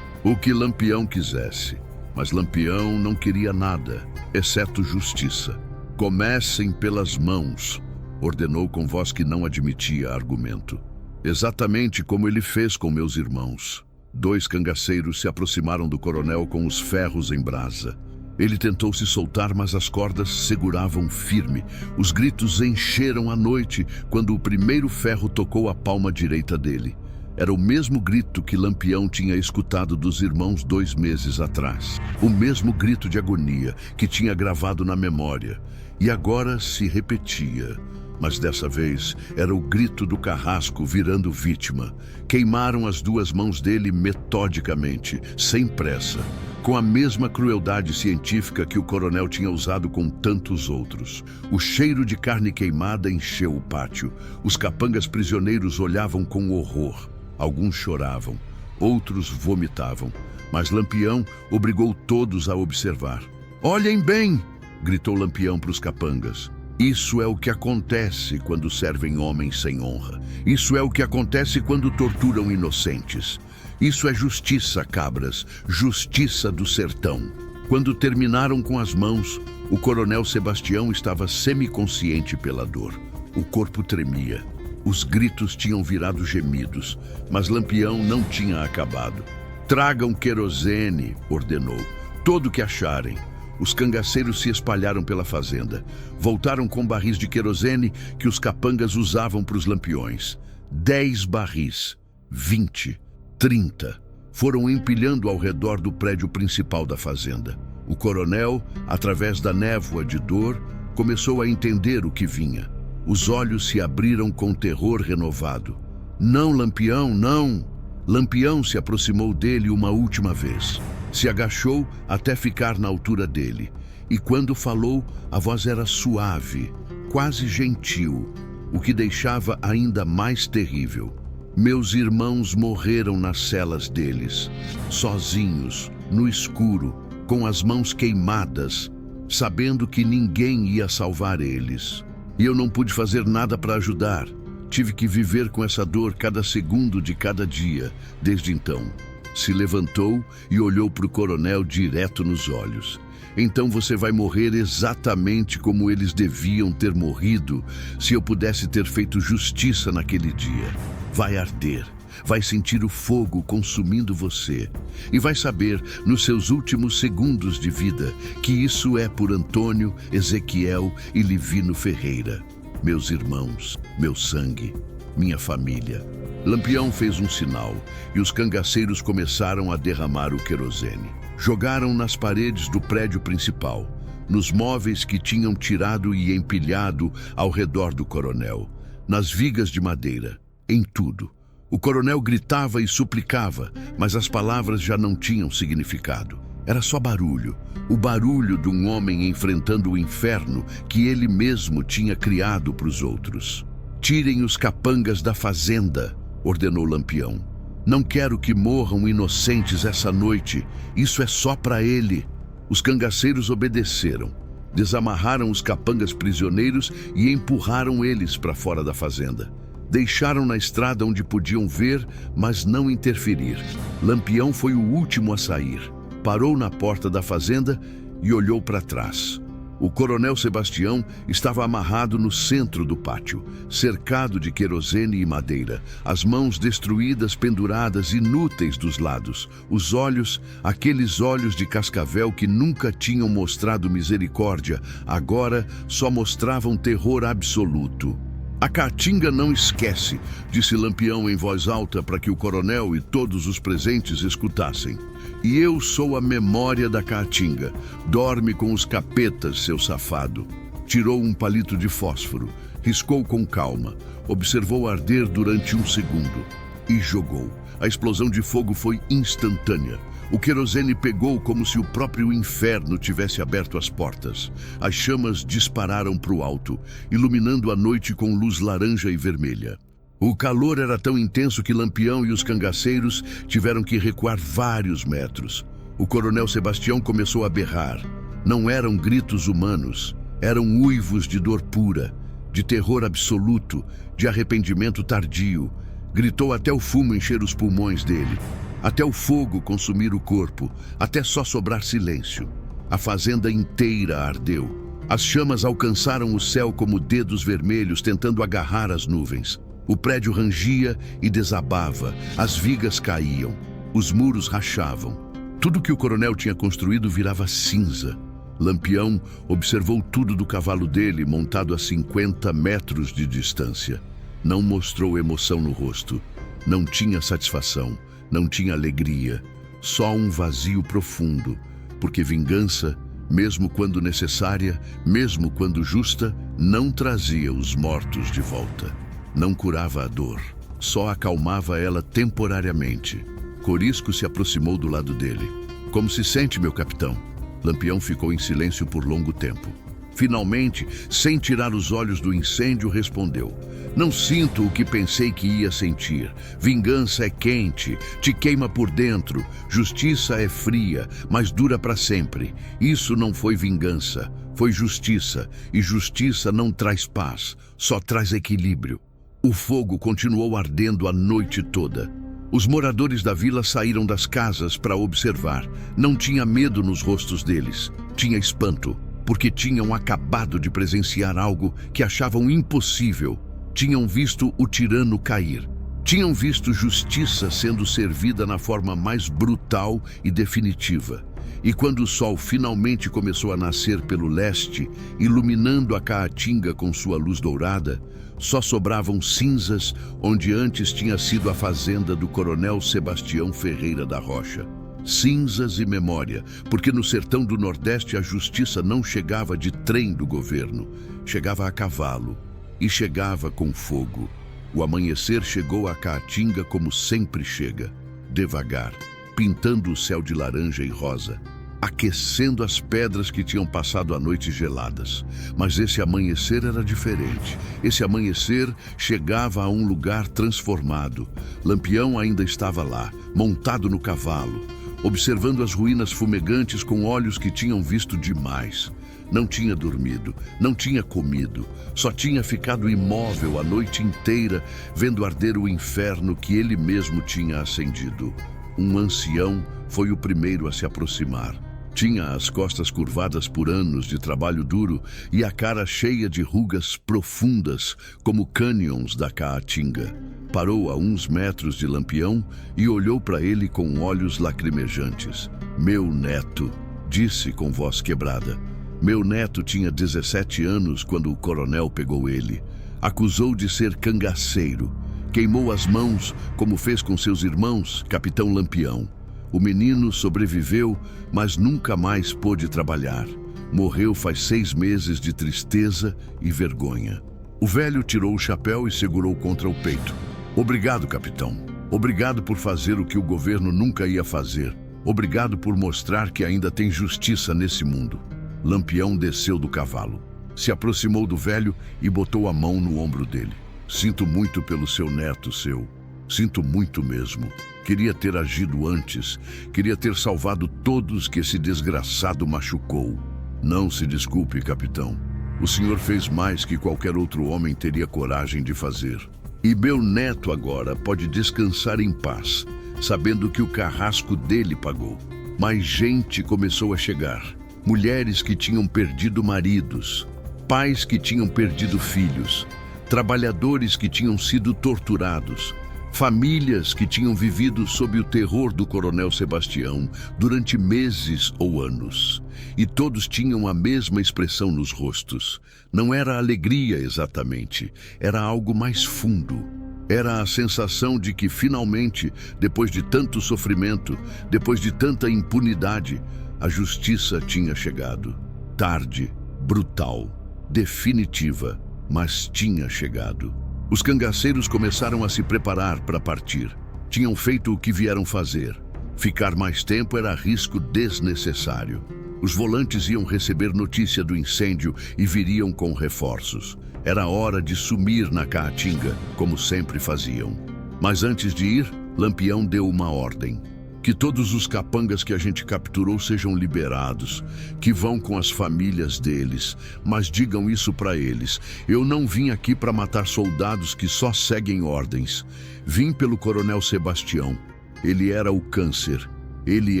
o que Lampião quisesse. Mas Lampião não queria nada, exceto justiça. Comecem pelas mãos, ordenou com voz que não admitia argumento. Exatamente como ele fez com meus irmãos. 2 cangaceiros se aproximaram do coronel com os ferros em brasa. Ele tentou se soltar, mas as cordas seguravam firme. Os gritos encheram a noite quando o primeiro ferro tocou a palma direita dele. Era o mesmo grito que Lampião tinha escutado dos irmãos 2 meses atrás. O mesmo grito de agonia que tinha gravado na memória. E agora se repetia. Mas dessa vez era o grito do carrasco virando vítima. Queimaram as 2 mãos dele metodicamente, sem pressa, com a mesma crueldade científica que o coronel tinha usado com tantos outros. O cheiro de carne queimada encheu o pátio. Os capangas prisioneiros olhavam com horror. Alguns choravam, outros vomitavam, mas Lampião obrigou todos a observar. Olhem bem! Gritou Lampião para os capangas. Isso é o que acontece quando servem homens sem honra. Isso é o que acontece quando torturam inocentes. Isso é justiça, cabras, justiça do sertão. Quando terminaram com as mãos, o coronel Sebastião estava semiconsciente pela dor. O corpo tremia. Os gritos tinham virado gemidos, mas Lampião não tinha acabado. Tragam querosene, ordenou. Todo o que acharem. Os cangaceiros se espalharam pela fazenda. Voltaram com barris de querosene que os capangas usavam para os lampiões. 10 barris, 20, 30. Foram empilhando ao redor do prédio principal da fazenda. O coronel, através da névoa de dor, começou a entender o que vinha. Os olhos se abriram com terror renovado. Não, Lampião, não! Lampião se aproximou dele uma última vez. Se agachou até ficar na altura dele. E quando falou, a voz era suave, quase gentil, o que deixava ainda mais terrível. Meus irmãos morreram nas celas deles, sozinhos, no escuro, com as mãos queimadas, sabendo que ninguém ia salvar eles. E eu não pude fazer nada para ajudar. Tive que viver com essa dor cada segundo de cada dia, desde então. Se levantou e olhou para o coronel direto nos olhos. Então você vai morrer exatamente como eles deviam ter morrido se eu pudesse ter feito justiça naquele dia. Vai arder, vai sentir o fogo consumindo você e vai saber, nos seus últimos segundos de vida, que isso é por Antônio, Ezequiel e Livino Ferreira. Meus irmãos, meu sangue, minha família. Lampião fez um sinal e os cangaceiros começaram a derramar o querosene. Jogaram nas paredes do prédio principal, nos móveis que tinham tirado e empilhado ao redor do coronel, nas vigas de madeira, em tudo. O coronel gritava e suplicava, mas as palavras já não tinham significado. Era só barulho, o barulho de um homem enfrentando o inferno que ele mesmo tinha criado para os outros. Tirem os capangas da fazenda, ordenou Lampião. Não quero que morram inocentes essa noite. Isso é só para ele. Os cangaceiros obedeceram. Desamarraram os capangas prisioneiros e empurraram eles para fora da fazenda. Deixaram na estrada onde podiam ver, mas não interferir. Lampião foi o último a sair. Parou na porta da fazenda e olhou para trás. O coronel Sebastião estava amarrado no centro do pátio, cercado de querosene e madeira, as mãos destruídas penduradas inúteis dos lados, os olhos, aqueles olhos de cascavel que nunca tinham mostrado misericórdia, agora só mostravam terror absoluto. A Caatinga não esquece, disse Lampião em voz alta para que o coronel e todos os presentes escutassem. E eu sou a memória da Caatinga. Dorme com os capetas, seu safado. Tirou um palito de fósforo, riscou com calma, observou arder durante um segundo e jogou. A explosão de fogo foi instantânea. O querosene pegou como se o próprio inferno tivesse aberto as portas. As chamas dispararam para o alto, iluminando a noite com luz laranja e vermelha. O calor era tão intenso que Lampião e os cangaceiros tiveram que recuar vários metros. O coronel Sebastião começou a berrar. Não eram gritos humanos, eram uivos de dor pura, de terror absoluto, de arrependimento tardio. Gritou até o fumo encher os pulmões dele, até o fogo consumir o corpo, até só sobrar silêncio. A fazenda inteira ardeu. As chamas alcançaram o céu como dedos vermelhos tentando agarrar as nuvens. O prédio rangia e desabava, as vigas caíam, os muros rachavam. Tudo que o coronel tinha construído virava cinza. Lampião observou tudo do cavalo dele, montado a 50 metros de distância. Não mostrou emoção no rosto, não tinha satisfação, não tinha alegria, só um vazio profundo, porque vingança, mesmo quando necessária, mesmo quando justa, não trazia os mortos de volta. Não curava a dor, só acalmava ela temporariamente. Corisco se aproximou do lado dele. Como se sente, meu capitão? Lampião ficou em silêncio por longo tempo. Finalmente, sem tirar os olhos do incêndio, respondeu: não sinto o que pensei que ia sentir. Vingança é quente, te queima por dentro. Justiça é fria, mas dura para sempre. Isso não foi vingança, foi justiça. E justiça não traz paz, só traz equilíbrio. O fogo continuou ardendo a noite toda. Os moradores da vila saíram das casas para observar. Não tinha medo nos rostos deles, tinha espanto, porque tinham acabado de presenciar algo que achavam impossível. Tinham visto o tirano cair. Tinham visto justiça sendo servida na forma mais brutal e definitiva. E quando o sol finalmente começou a nascer pelo leste, iluminando a Caatinga com sua luz dourada, só sobravam cinzas onde antes tinha sido a fazenda do coronel Sebastião Ferreira da Rocha. Cinzas e memória, porque no sertão do Nordeste a justiça não chegava de trem do governo, chegava a cavalo e chegava com fogo. O amanhecer chegou à Caatinga como sempre chega, devagar, pintando o céu de laranja e rosa, aquecendo as pedras que tinham passado a noite geladas. Mas esse amanhecer era diferente. Esse amanhecer chegava a um lugar transformado. Lampião ainda estava lá, montado no cavalo, observando as ruínas fumegantes com olhos que tinham visto demais. Não tinha dormido, não tinha comido, só tinha ficado imóvel a noite inteira, vendo arder o inferno que ele mesmo tinha acendido. Um ancião foi o primeiro a se aproximar. Tinha as costas curvadas por anos de trabalho duro e a cara cheia de rugas profundas, como cânions da Caatinga. Parou a uns metros de Lampião e olhou para ele com olhos lacrimejantes. "Meu neto", disse com voz quebrada. Meu neto tinha 17 anos quando o coronel pegou ele. Acusou de ser cangaceiro. Queimou as mãos, como fez com seus irmãos, capitão Lampião. O menino sobreviveu, mas nunca mais pôde trabalhar. Morreu faz 6 meses de tristeza e vergonha. O velho tirou o chapéu e segurou contra o peito. "Obrigado, capitão. Obrigado por fazer o que o governo nunca ia fazer. Obrigado por mostrar que ainda tem justiça nesse mundo." Lampião desceu do cavalo, se aproximou do velho e botou a mão no ombro dele. "Sinto muito pelo seu neto, seu. Sinto muito mesmo. Queria ter agido antes. Queria ter salvado todos que esse desgraçado machucou." "Não se desculpe, capitão. O senhor fez mais que qualquer outro homem teria coragem de fazer. E meu neto agora pode descansar em paz, sabendo que o carrasco dele pagou." Mais gente começou a chegar. Mulheres que tinham perdido maridos, pais que tinham perdido filhos, trabalhadores que tinham sido torturados, famílias que tinham vivido sob o terror do coronel Sebastião durante meses ou anos. E todos tinham a mesma expressão nos rostos. Não era alegria exatamente, era algo mais fundo. Era a sensação de que finalmente, depois de tanto sofrimento, depois de tanta impunidade, a justiça tinha chegado. Tarde, brutal, definitiva, mas tinha chegado. Os cangaceiros começaram a se preparar para partir. Tinham feito o que vieram fazer. Ficar mais tempo era risco desnecessário. Os volantes iam receber notícia do incêndio e viriam com reforços. Era hora de sumir na Caatinga, como sempre faziam. Mas antes de ir, Lampião deu uma ordem. "Que todos os capangas que a gente capturou sejam liberados, que vão com as famílias deles, mas digam isso para eles. Eu não vim aqui para matar soldados que só seguem ordens. Vim pelo coronel Sebastião. Ele era o câncer, ele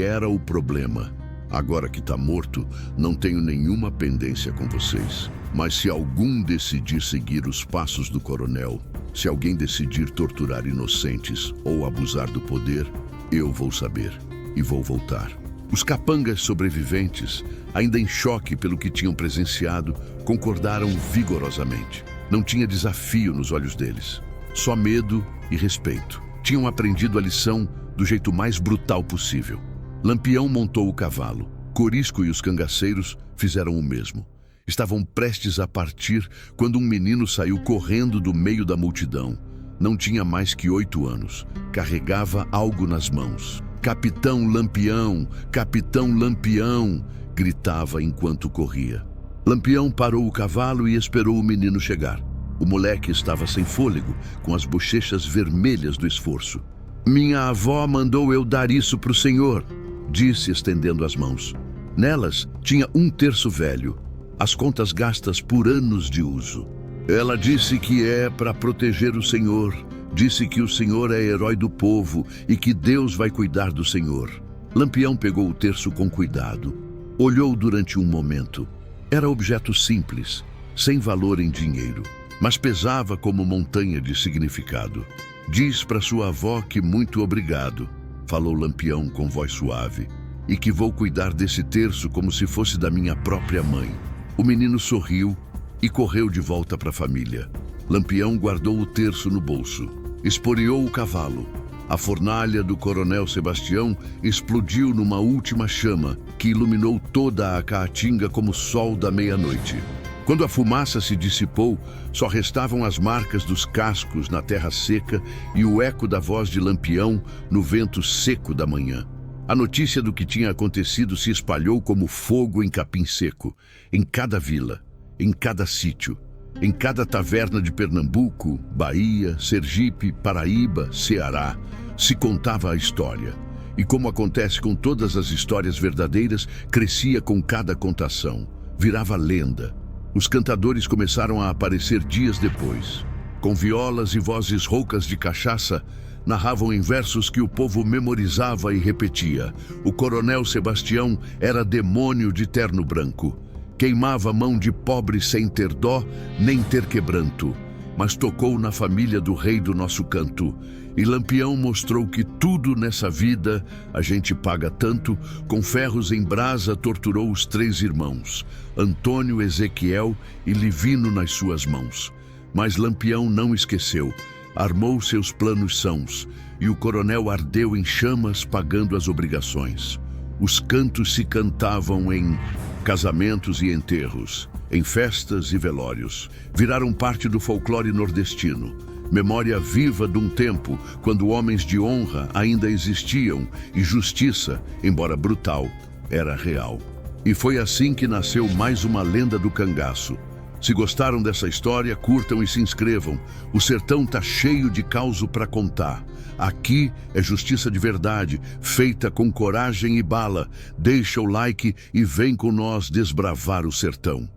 era o problema. Agora que está morto, não tenho nenhuma pendência com vocês. Mas se algum decidir seguir os passos do coronel, se alguém decidir torturar inocentes ou abusar do poder, eu vou saber e vou voltar." Os capangas sobreviventes, ainda em choque pelo que tinham presenciado, concordaram vigorosamente. Não tinha desafio nos olhos deles, só medo e respeito. Tinham aprendido a lição do jeito mais brutal possível. Lampião montou o cavalo. Corisco e os cangaceiros fizeram o mesmo. Estavam prestes a partir quando um menino saiu correndo do meio da multidão. Não tinha mais que 8 anos. Carregava algo nas mãos. "Capitão Lampião! Capitão Lampião!" gritava enquanto corria. Lampião parou o cavalo e esperou o menino chegar. O moleque estava sem fôlego, com as bochechas vermelhas do esforço. "Minha avó mandou eu dar isso para o senhor", disse estendendo as mãos. Nelas tinha 1/3 velho, as contas gastas por anos de uso. "Ela disse que é para proteger o senhor. Disse que o senhor é herói do povo e que Deus vai cuidar do senhor." Lampião pegou o terço com cuidado. Olhou durante um momento. Era objeto simples, sem valor em dinheiro, mas pesava como montanha de significado. "Diz para sua avó que muito obrigado", falou Lampião com voz suave, "e que vou cuidar desse terço como se fosse da minha própria mãe." O menino sorriu e correu de volta para a família. Lampião guardou o terço no bolso. Esporeou o cavalo. A fornalha do coronel Sebastião explodiu numa última chama que iluminou toda a Caatinga como o sol da meia-noite. Quando a fumaça se dissipou, só restavam as marcas dos cascos na terra seca e o eco da voz de Lampião no vento seco da manhã. A notícia do que tinha acontecido se espalhou como fogo em capim seco, em cada vila, em cada sítio, em cada taverna de Pernambuco, Bahia, Sergipe, Paraíba, Ceará. Se contava a história. E como acontece com todas as histórias verdadeiras, crescia com cada contação, virava lenda. Os cantadores começaram a aparecer dias depois. Com violas e vozes roucas de cachaça, narravam em versos que o povo memorizava e repetia. O coronel Sebastião era demônio de terno branco. Queimava mão de pobre sem ter dó, nem ter quebranto. Mas tocou na família do rei do nosso canto. E Lampião mostrou que tudo nessa vida a gente paga tanto. Com ferros em brasa torturou os 3 irmãos, Antônio, Ezequiel e Livino nas suas mãos. Mas Lampião não esqueceu, armou seus planos sãos, e o coronel ardeu em chamas pagando as obrigações. Os cantos se cantavam em casamentos e enterros, em festas e velórios. Viraram parte do folclore nordestino. Memória viva de um tempo quando homens de honra ainda existiam e justiça, embora brutal, era real. E foi assim que nasceu mais uma lenda do cangaço. Se gostaram dessa história, curtam e se inscrevam. O sertão tá cheio de causo para contar. Aqui é justiça de verdade, feita com coragem e bala. Deixa o like e vem com nós desbravar o sertão.